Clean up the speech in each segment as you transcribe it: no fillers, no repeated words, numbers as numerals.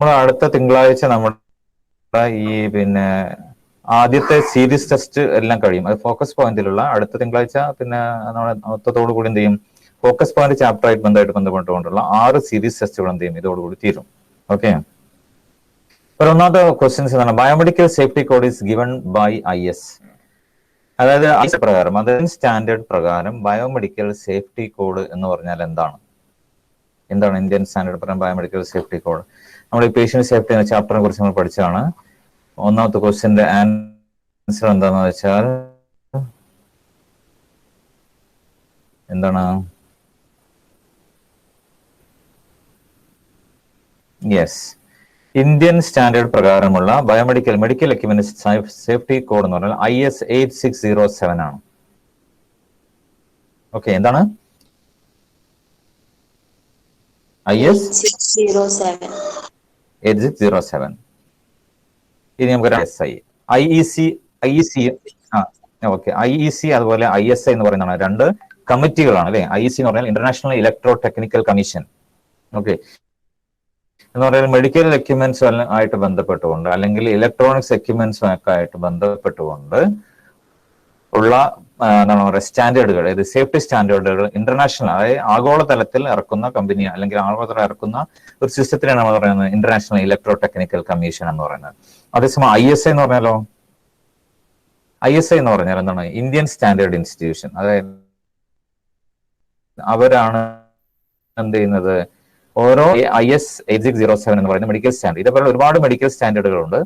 നമ്മൾ അടുത്ത തിങ്കളാഴ്ച നമ്മുടെ ഈ പിന്നെ ആദ്യത്തെ സീരീസ് ടെസ്റ്റ് എല്ലാം കഴിയും. അത് ഫോക്കസ് പോയിന്റിലുള്ള അടുത്ത തിങ്കളാഴ്ച പിന്നെ നമ്മുടെ മൊത്തത്തോടു കൂടി എന്ത് ചെയ്യും, ഫോക്കസ് പോയിന്റ് ചാപ്റ്റർ ആയിട്ട് ബന്ധപ്പെട്ടുകൊണ്ടുള്ള 6 സീരീസ് ടെസ്റ്റുകൾ എന്ത് ചെയ്യും ഇതോടുകൂടി തീരും. ഓക്കെ. ഒന്നാമത്തെ ക്വസ്റ്റ്യൻസ് എന്താണ്? Biomedical safety code is given by IS. അതായത് പ്രകാരം അതായത് സ്റ്റാൻഡേർഡ് പ്രകാരം ബയോമെഡിക്കൽ സേഫ്റ്റി കോഡ് എന്ന് പറഞ്ഞാൽ എന്താണ്? ഇന്ത്യൻ സ്റ്റാൻഡേർഡ് പ്രകാരം ബയോമെഡിക്കൽ സേഫ്റ്റി കോഡ്? നമ്മൾ ഈ പേഷ്യന്റ് സേഫ്റ്റി എന്ന ചാപ്റ്ററിനെ കുറിച്ച് നമ്മൾ പഠിച്ചതാണ്. ഒന്നാമത്തെ ക്വസ്റ്റ്യന്റെ ആൻസർ എന്താണെന്ന് വെച്ചാൽ എന്താണ്? യെസ്, ഇന്ത്യൻ സ്റ്റാൻഡേർഡ് പ്രകാരമുള്ള മെഡിക്കൽ എക്യുപ്മെന്റ് സേഫ്റ്റി കോഡ് എന്ന് പറഞ്ഞാൽ IS 8607 ആണ്. ഓക്കെ, എന്താണ്? IS 8607. ഇനി നമുക്ക് IEC അതുപോലെ ISI എന്ന് പറയുന്നതാണ്. 2 കമ്മിറ്റികളാണ് അല്ലെ. IEC എന്ന് പറഞ്ഞാൽ international electro technical commission. Okay, എന്ന് പറയുന്നത് മെഡിക്കൽ എക്യുപ്മെന്റ്സ് ആയിട്ട് ബന്ധപ്പെട്ടുകൊണ്ട് അല്ലെങ്കിൽ ഇലക്ട്രോണിക്സ് എക്യുപ്മെന്റ്സ് ഒക്കെ ആയിട്ട് ബന്ധപ്പെട്ടുകൊണ്ട് ഉള്ള എന്താണ് പറയുക സ്റ്റാൻഡേർഡുകൾ, അതായത് സേഫ്റ്റി സ്റ്റാൻഡേർഡുകൾ ഇന്റർനാഷണൽ, അതായത് ആഗോളതലത്തിൽ ഇറക്കുന്ന കമ്പനി അല്ലെങ്കിൽ ആഗോളതലത്തിൽ ഇറക്കുന്ന ഒരു സിസ്റ്റത്തിനാണ് നമ്മൾ പറയുന്നത് ഇന്റർനാഷണൽ ഇലക്ട്രോ ടെക്നിക്കൽ കമ്മീഷൻ എന്ന് പറയുന്നത്. അതേസമയം ISI എന്ന് പറഞ്ഞാലോ, ISI എന്ന് പറഞ്ഞാൽ എന്താണ്? Indian standard institution. അതായത് അവരാണ് എന്ത് ചെയ്യുന്നത്, ഓരോ IS 8607 എന്ന് പറയുന്ന മെഡിക്കൽ സ്റ്റാൻഡേർഡ്, ഇതേപോലെ ഒരുപാട് മെഡിക്കൽ സ്റ്റാൻഡേർഡുകളുണ്ട്.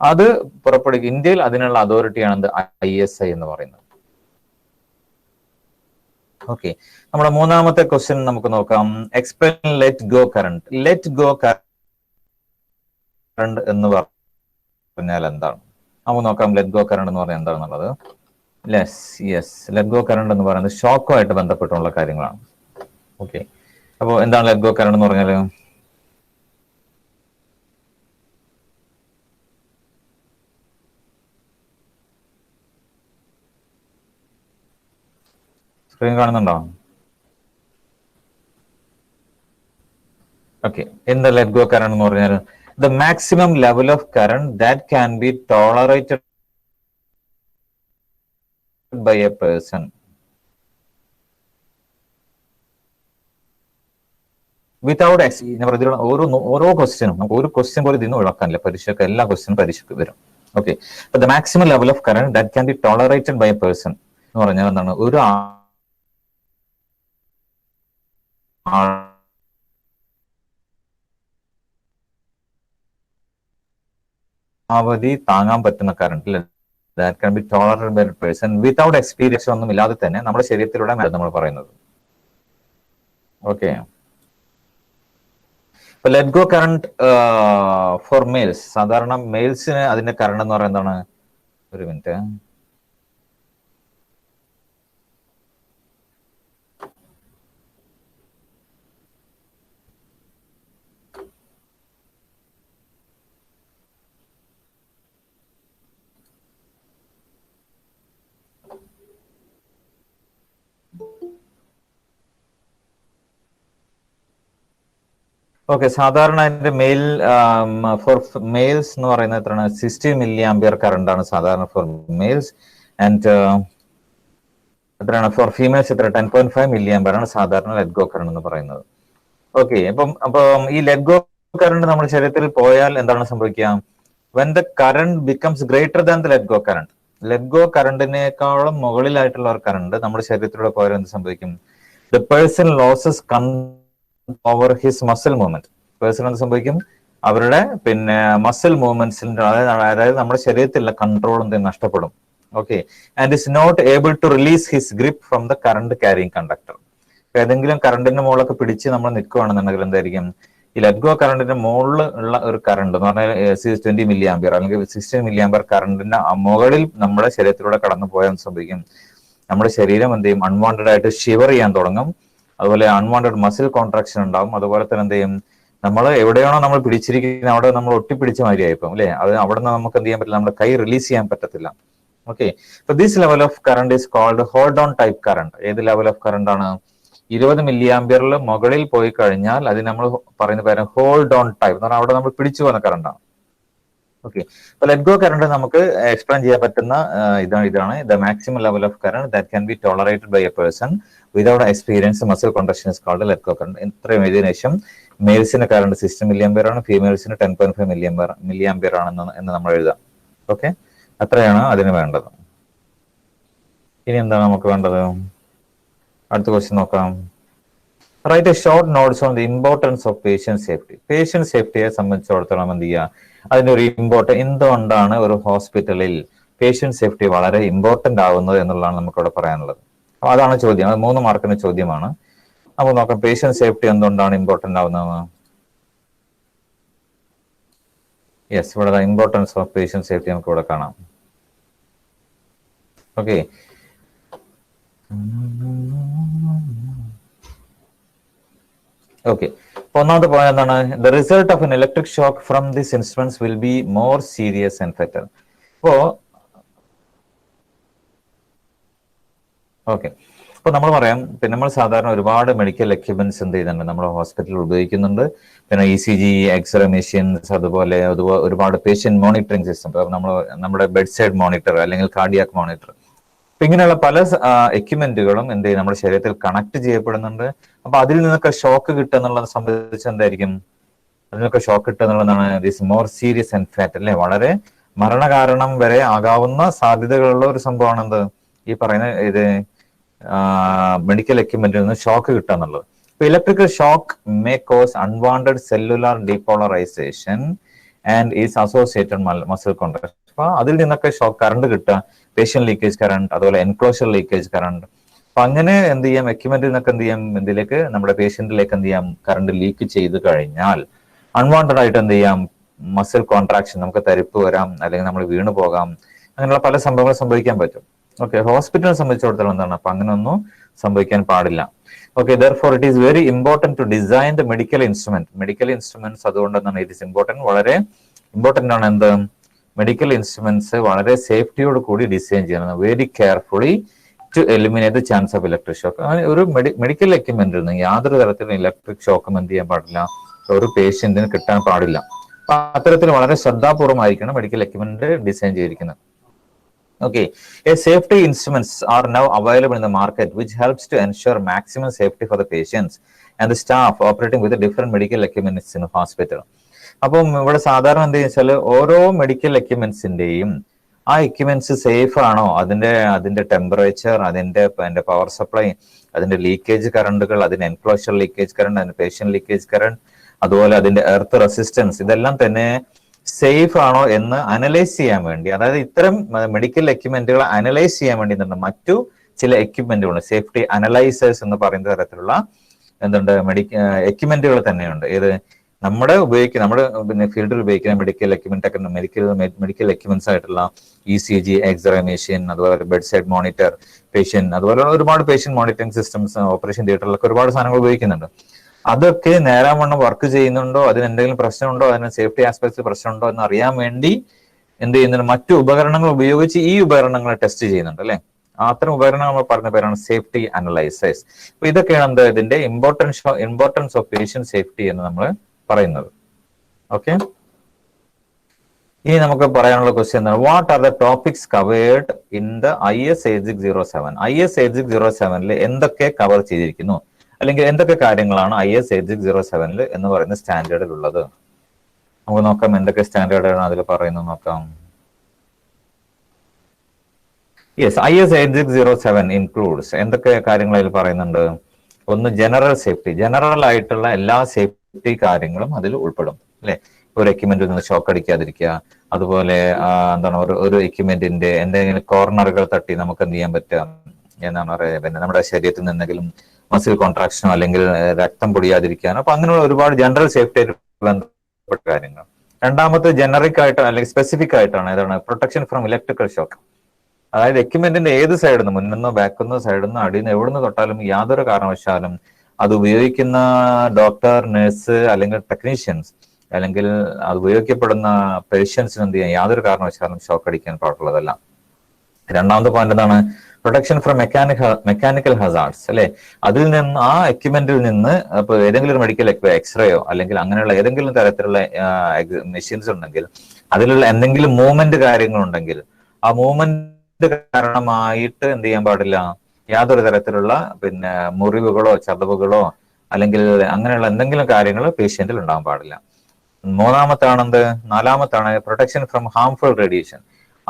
അത് പുറപ്പെടുവിക്കുക. ഇന്ത്യയിൽ അതിനുള്ള അതോറിറ്റിയാണ് ISI എന്ന് പറയുന്നത്. ഓക്കെ, നമ്മുടെ മൂന്നാമത്തെ ക്വസ്റ്റ്യൻ നമുക്ക് നോക്കാം. Explain let go current. Let go current എന്ന് പറഞ്ഞാൽ എന്താണ്? നമുക്ക് നോക്കാം ലെറ്റ് ഗോ കറണ്ട് എന്ന് പറഞ്ഞാൽ എന്താണെന്നുള്ളത്. യെസ്, ലെറ്റ് ഗോ കറണ്ട് എന്ന് പറയുന്നത് ഷോക്കുമായിട്ട് ബന്ധപ്പെട്ടുള്ള കാര്യങ്ങളാണ്. ഓക്കെ, അപ്പോൾ എന്താണ് ലെറ്റ് ഗോ കറണ്ട് എന്ന് പറഞ്ഞാൽ? സ്ക്രീൻ കാണുന്നുണ്ടോ? ഓക്കെ, എന്താ ലെറ്റ് ഗോ കറണ്ട് എന്ന് പറഞ്ഞാൽ? The maximum level of current that can be tolerated by a person without ഓരോ ക്വസ്റ്റ്യനും നമുക്ക് ഒരു ക്വസ്റ്റ്യൻ പോലും ഇതിന് ഒഴിവാക്കാനില്ല. പരീക്ഷയ്ക്ക് എല്ലാ ക്വസ്റ്റ്യനും പരീക്ഷയ്ക്ക് വരും. Okay, the maximum level of current that can be tolerated by a person എന്ന് പറഞ്ഞാൽ എന്താണ്? ഒരു അവധി താങ്ങാൻ പറ്റുന്ന current that can be tolerated by a person without experience ഒന്നും ഇല്ലാതെ തന്നെ നമ്മുടെ ശരീരത്തിലൂടെ നമ്മൾ പറയുന്നത്. ഓക്കെ, ഇപ്പൊ let go current for males, സാധാരണ മെയിൽസിന് അതിന്റെ കറണ്ട് എന്ന് പറയുന്നത് എന്താണ്? ഒരു മിനിറ്റ്. ഓക്കെ, സാധാരണ അതിന്റെ മെയിൽ ഫോർ മെയിൽസ് എന്ന് പറയുന്നത് എത്രയാണ്? 60 മില്ലി ആംപിയർ കറണ്ട് ആണ് സാധാരണ ഫോർ മെയിൽസ്. ആൻഡ് എത്രയാണ് ഫോർ ഫീമെയിൽസ്? എത്ര? 10.5 മില്ലി ആംപിയർ ആണ് സാധാരണ ലെറ്റ് ഗോ കറണ്ട് എന്ന് പറയുന്നത്. ഓക്കെ, അപ്പം ഈ ലെറ്റ് ഗോ കറണ്ട് നമ്മുടെ ശരീരത്തിൽ പോയാൽ എന്താണ് സംഭവിക്കുക? When the current becomes greater than the let go current, let go കറണ്ടിനേക്കാളും മുകളിലായിട്ടുള്ള ഒരു കറണ്ട് നമ്മുടെ ശരീരത്തിലൂടെ പോയാൽ എന്ത് സംഭവിക്കും? The person loses over his muscle movement. Person എന്ത് സംഭവിക്കും? അവരുടെ പിന്നെ മസിൽ മൂവ്മെന്റ്സിന്റെ അതായത് നമ്മുടെ ശരീരത്തിലുള്ള കൺട്രോൾ എന്ത് നഷ്ടപ്പെടും. Okay, and is not able to release his grip from the current carrying conductor. ഏതെങ്കിലും കറണ്ടിന്റെ മുകളിലൊക്കെ പിടിച്ച് നമ്മൾ നിൽക്കുകയാണെന്നുണ്ടെങ്കിൽ എന്തായിരിക്കും? ഈ ലെറ്റ് ഗോ കറണ്ടിന്റെ മുകളിൽ ഉള്ള ഒരു കറണ്ട് എന്ന് പറഞ്ഞാൽ 20 മില്ലി ആംപിയർ അല്ലെങ്കിൽ 16 മില്ലി ആംപിയർ കറണ്ടിന്റെ മുകളിൽ നമ്മുടെ ശരീരത്തിലൂടെ കടന്നു പോയാൽ സംഭവിക്കും? നമ്മുടെ ശരീരം എന്ത് ചെയ്യും? അൺവാണ്ടഡ് ആയിട്ട് ഷിവർ ചെയ്യാൻ തുടങ്ങും. അതുപോലെ അൺവാണ്ടഡ് മസിൽ കോൺട്രാക്ഷൻ ഉണ്ടാവും. അതുപോലെ തന്നെ എന്ത് ചെയ്യും? നമ്മൾ എവിടെയാണോ നമ്മൾ പിടിച്ചിരിക്കുന്നത് അവിടെ നമ്മൾ ഒട്ടിപ്പിടിച്ച മാതിരിയായിപ്പം അല്ലെ. അത് അവിടെ നിന്ന് നമുക്ക് എന്ത് ചെയ്യാൻ പറ്റില്ല? നമ്മുടെ കൈ റിലീസ് ചെയ്യാൻ പറ്റത്തില്ല. Okay, this level of current is called hold on type current. ഏത് ലെവൽ ഓഫ് കറണ്ട് ആണ്? 20 മില്ലി ആംബിയറിൽ മുകളിൽ പോയി കഴിഞ്ഞാൽ അത് നമ്മൾ പറയുന്ന പേര് ഹോൾഡ് ഓൺ ടൈപ്പ് എന്ന് പറഞ്ഞാൽ അവിടെ നമ്മൾ പിടിച്ചു പോകുന്ന കറണ്ടാണ്. ഓക്കെ, അപ്പൊ ലെറ്റ് ഗോ കറണ്ട് നമുക്ക് എക്സ്പ്ലെയിൻ ചെയ്യാൻ പറ്റുന്ന ഇതാണ് the maximum level of current that can be tolerated by a person without experience muscle contraction is called let go current. ഇത്രയും എഴുതിയതിനു ശേഷം മെയിൽസിന് കറണ്ട് 60 മില്ലി ആംബിയർ ആണ്, ഫീമെയിൽസിന് 10.5 മില്ലി ആംബിയർ ആണെന്ന് നമ്മൾ എഴുതാം. ഓക്കെ, അത്രയാണ് അതിന് വേണ്ടത്. ഇനി എന്താണ് നമുക്ക് വേണ്ടത്? അടുത്ത ക്വസ്റ്റ്യൻ നോക്കാം. Write a short notes on the importance of patient safety. Patient സേഫ്റ്റിയെ സംബന്ധിച്ചിടത്തോളം എന്ത് ചെയ്യുക, അതിന്റെ ഒരു എന്തുകൊണ്ടാണ് ഒരു ഹോസ്പിറ്റലിൽ പേഷ്യന്റ് സേഫ്റ്റി വളരെ ഇമ്പോർട്ടന്റ് ആവുന്നത് എന്നുള്ളതാണ് നമുക്കിവിടെ പറയാനുള്ളത്. അപ്പൊ അതാണ് ചോദ്യം, അത് 3 മാർക്കിന്റെ ചോദ്യമാണ്. നമുക്ക് നോക്കാം പേഷ്യന്റ് സേഫ്റ്റി എന്തുകൊണ്ടാണ് ഇമ്പോർട്ടന്റ് ആവുന്നത്. യെസ്, ഇവിടെ ഇമ്പോർട്ടൻസ് ഓഫ് പേഷ്യന്റ് സേഫ്റ്റി നമുക്ക് ഇവിടെ കാണാം. ഓക്കെ, ഓക്കെ, ഒന്നാമത്തെ പോയിന്റ് എന്താണ്? The result of N electric shock from this instruments will be more serious and foetal. ഇപ്പോ ഓക്കെ, അപ്പൊ നമ്മൾ പറയാം, പിന്നെ നമ്മൾ സാധാരണ ഒരുപാട് മെഡിക്കൽ എക്യുപ്മെന്റ്സ് എന്ത് ചെയ്യുന്നുണ്ട് നമ്മുടെ ഹോസ്പിറ്റലിൽ ഉപയോഗിക്കുന്നുണ്ട്. പിന്നെ ECG, എക്സ്റേ മെഷീൻസ്, അതുപോലെ ഒരുപാട് പേഷ്യന്റ് മോണിറ്ററിംഗ് സിസ്റ്റം, നമ്മുടെ ബെഡ് സൈഡ് മോണിറ്റർ അല്ലെങ്കിൽ കാർഡിയാക് മോണിറ്റർ, അപ്പൊ ഇങ്ങനെയുള്ള പല എക്യുപ്മെന്റുകളും എന്ത് ചെയ്യും നമ്മുടെ ശരീരത്തിൽ കണക്ട് ചെയ്യപ്പെടുന്നുണ്ട്. അപ്പൊ അതിൽ നിന്നൊക്കെ ഷോക്ക് കിട്ടുക എന്നുള്ളത് സംബന്ധിച്ച് എന്തായിരിക്കും, അതിനൊക്കെ ഷോക്ക് കിട്ടുക എന്നുള്ളതാണ് this more serious and fat, അല്ലെ, വളരെ മരണകാരണം വരെ ആകാവുന്ന സാധ്യതകളുള്ള ഒരു സംഭവമാണ് എന്ത് ഈ പറയുന്ന മെഡിക്കൽ എക്യുപ്മെന്റിൽ നിന്ന് ഷോക്ക് കിട്ടുക എന്നുള്ളത്. ഇപ്പൊ electrical shock may cos unwanted cellular depolarisation and is associated muscle contraction. അപ്പൊ അതിൽ നിന്നൊക്കെ ഷോക്ക് കറണ്ട് കിട്ടുക, പേഷ്യൻ ലീക്കേജ് കറണ്ട്, അതുപോലെ എൻക്ലോഷർ ലീക്കേജ് കറണ്ട്. അപ്പൊ അങ്ങനെ എന്ത് ചെയ്യാം, എക്യുപ്മെന്റിൽ നിന്നൊക്കെ എന്ത് ചെയ്യാം, ഇതിലേക്ക് നമ്മുടെ പേഷ്യന്റിലേക്ക് എന്ത് ചെയ്യാം, കറണ്ട് ലീക്ക് ചെയ്ത് കഴിഞ്ഞാൽ അൺവാണ്ടഡ് ആയിട്ട് എന്ത് ചെയ്യാം, മസിൽ കോൺട്രാക്ഷൻ, നമുക്ക് തരിപ്പ് വരാം, അല്ലെങ്കിൽ നമ്മൾ വീണു പോകാം, അങ്ങനെയുള്ള പല സംഭവങ്ങൾ സംഭവിക്കാൻ പറ്റും. ഓക്കെ, ഹോസ്പിറ്റലിനെ സംബന്ധിച്ചിടത്തോളം എന്താണ്, അപ്പൊ അങ്ങനെയൊന്നും സംഭവിക്കാൻ പാടില്ല. Okay, therefore it is very important to design the medical instruments. അതുകൊണ്ട് എന്താണ് ഇറ്റ് ഇസ് ഇമ്പോർട്ടന്റ്, വളരെ ഇമ്പോർട്ടന്റ് ആണ് എന്ത്, മെഡിക്കൽ ഇൻസ്ട്രുമെന്റ്സ് വളരെ സേഫ്റ്റിയോട് കൂടി ഡിസൈൻ ചെയ്യണം, very carefully to eliminate the chance of electric shock. ഒരു മെഡിക്കൽ എക്യുപ്മെന്റിൽ നിന്ന് യാതൊരു തരത്തിലും ഇലക്ട്രിക് ഷോക്കും എന്ത് ചെയ്യാൻ പാടില്ല, ഒരു പേഷ്യന്റിന് കിട്ടാൻ പാടില്ല. അപ്പൊ അത്തരത്തിൽ വളരെ ശ്രദ്ധാപൂർവമായിരിക്കണം മെഡിക്കൽ എക്യുപ്മെന്റ് ഡിസൈൻ ചെയ്തിരിക്കുന്നത്. Okay, a safety instruments are now available in the market, which helps to ensure maximum safety for the patients and the staff operating with the different medical equipments in the hospital. അപ്പം ഇവിടെ സാധാരണ എന്ത് വെച്ചാൽ ഓരോ medical എക്യുപ്മെന്റ്സിന്റെയും ആ equipments safe ആണോ, അതിന്റെ temperature, അതിന്റെ പവർ സപ്ലൈ, അതിന്റെ ലീക്കേജ് കറണ്ടുകൾ, അതിന്റെ എൻക്ലോഷർ ലീക്കേജ് കറണ്ട്, അതിന്റെ പേഷ്യൻ ലീക്കേജ് കറണ്ട്, അതുപോലെ അതിന്റെ എർത്ത് റെസിസ്റ്റൻസ്, ഇതെല്ലാം തന്നെ സേഫ് ആണോ എന്ന് അനലൈസ് ചെയ്യാൻ വേണ്ടി, അതായത് ഇത്തരം മെഡിക്കൽ എക്യുപ്മെന്റുകൾ അനലൈസ് ചെയ്യാൻ വേണ്ടി മറ്റു ചില എക്യുപ്മെന്റുകൾ, സേഫ്റ്റി അനലൈസേഴ്സ് എന്ന് പറയുന്ന തരത്തിലുള്ള എക്യുപ്മെന്റുകൾ തന്നെയുണ്ട്. നമ്മുടെ ഫീൽഡിൽ ഉപയോഗിക്കുന്ന മെഡിക്കൽ എക്യുപ്മെന്റ്സ് ആയിട്ടുള്ള ECG, എക്സ്റേ മെഷീൻ, അതുപോലെ ബെഡ് സൈഡ് മോണിറ്റർ, അതുപോലെ ഒരുപാട് പേഷ്യന്റ് മോണിറ്ററിംഗ് സിസ്റ്റംസ് ഓപ്പറേഷൻ തിയേറ്ററിലൊക്കെ ഒരുപാട് സാധനങ്ങൾ ഉപയോഗിക്കുന്നുണ്ട്. അതൊക്കെ നേരാവണ്ണം വർക്ക് ചെയ്യുന്നുണ്ടോ, അതിന് എന്തെങ്കിലും പ്രശ്നമുണ്ടോ, അതിന് സേഫ്റ്റി ആസ്പെക്ട്സ് പ്രശ്നമുണ്ടോ എന്ന് അറിയാൻ വേണ്ടി എന്ത് ചെയ്യുന്നുണ്ട്, മറ്റു ഉപകരണങ്ങൾ ഉപയോഗിച്ച് ഈ ഉപകരണങ്ങളെ ടെസ്റ്റ് ചെയ്യുന്നുണ്ട്, അല്ലെ. അത്തരം ഉപകരണങ്ങൾ നമ്മൾ പറഞ്ഞ പേരാണ് സേഫ്റ്റി അനലൈസേഴ്സ്. അപ്പൊ ഇതൊക്കെയാണ് ഇതിന്റെ ഇമ്പോർട്ടൻസ് ഓഫ് പേഷ്യന്റ് സേഫ്റ്റി എന്ന് നമ്മൾ പറയുന്നത്. ഓക്കെ, ഇനി നമുക്ക് പറയാനുള്ള ക്വസ്റ്റ്യൻ എന്താണ്, what are the topics covered in the IS 8607? IS 8607 എന്തൊക്കെ കവർ ചെയ്തിരിക്കുന്നു, അല്ലെങ്കിൽ എന്തൊക്കെ കാര്യങ്ങളാണ് IS 8607 എന്ന് പറയുന്ന സ്റ്റാൻഡേർഡിൽ ഉള്ളത്? നമുക്ക് നോക്കാം എന്തൊക്കെ സ്റ്റാൻഡേർഡാണ് അതിൽ പറയുന്നത് നോക്കാം. യെസ്, IS 8607 ഇൻക്ലൂഡ്സ് എന്തൊക്കെ കാര്യങ്ങൾ അതിൽ പറയുന്നുണ്ട്. ഒന്ന്, ജനറൽ സേഫ്റ്റി, ജനറൽ ആയിട്ടുള്ള എല്ലാ സേഫ്റ്റി കാര്യങ്ങളും അതിൽ ഉൾപ്പെടും, അല്ലെ. ഒരു എക്യുപ്മെന്റിൽ നിന്ന് ഷോക്ക് അടിക്കാതിരിക്കുക, അതുപോലെ ഒരു എക്യുപ്മെന്റിന്റെ എന്തെങ്കിലും കോർണറുകൾ തട്ടി നമുക്ക് എന്ത് ചെയ്യാൻ പറ്റുക എന്നാണ് പറയുക, പിന്നെ നമ്മുടെ ശരീരത്തിൽ നിന്ന് എന്തെങ്കിലും മസിൽ കോൺട്രാക്ഷനോ അല്ലെങ്കിൽ രക്തം പൊടിയാതിരിക്കാനോ, അപ്പൊ അങ്ങനെയുള്ള ഒരുപാട് ജനറൽ സേഫ്റ്റി ആയിട്ട് ബന്ധപ്പെട്ട കാര്യങ്ങൾ. രണ്ടാമത്തെ ജനറിക് ആയിട്ട് അല്ലെങ്കിൽ സ്പെസിഫിക് ആയിട്ടാണ് ഏതാണ്, പ്രൊട്ടക്ഷൻ ഫ്രം ഇലക്ട്രിക്കൽ ഷോക്ക്. അതായത് എക്യുപ്മെന്റിന്റെ ഏത് സൈഡിൽ നിന്ന്, മുന്നിന്നോ ബാക്കിന്നോ സൈഡിൽ നിന്ന് അടിയിൽ നിന്ന് എവിടെ നിന്ന് തൊട്ടാലും യാതൊരു കാരണവശാലും അത് ഉപയോഗിക്കുന്ന ഡോക്ടർ, നഴ്സ് അല്ലെങ്കിൽ ടെക്നീഷ്യൻസ് അല്ലെങ്കിൽ അത് ഉപയോഗിക്കപ്പെടുന്ന പേഷ്യൻസിന് എന്ത് ചെയ്യാൻ യാതൊരു കാരണവശാലും ഷോക്ക് അടിക്കാൻ പാടുള്ളതല്ല. രണ്ടാമത്തെ പോയിന്റ് എന്താണ്, പ്രൊട്ടക്ഷൻ ഫ്രം മെക്കാനിക്കൽ ഹസാർഡ്സ് അല്ലെ, അതിൽ നിന്ന് ആ എക്യുപ്മെന്റിൽ നിന്ന് ഇപ്പൊ ഏതെങ്കിലും ഒരു മെഡിക്കൽ എക്സ്റേയോ അല്ലെങ്കിൽ അങ്ങനെയുള്ള ഏതെങ്കിലും തരത്തിലുള്ള മെഷീൻസ് ഉണ്ടെങ്കിൽ അതിലുള്ള എന്തെങ്കിലും മൂവ്മെന്റ് കാര്യങ്ങളുണ്ടെങ്കിൽ ആ മൂവ്മെന്റ് കാരണമായിട്ട് എന്ത് ചെയ്യാൻ പാടില്ല, യാതൊരു തരത്തിലുള്ള പിന്നെ മുറിവുകളോ ചതവുകളോ അല്ലെങ്കിൽ അങ്ങനെയുള്ള എന്തെങ്കിലും കാര്യങ്ങൾ പേഷ്യന്റിൽ ഉണ്ടാകാൻ പാടില്ല. നാലാമത്താണ് പ്രൊട്ടക്ഷൻ ഫ്രം ഹാംഫുൾ റേഡിയേഷൻ.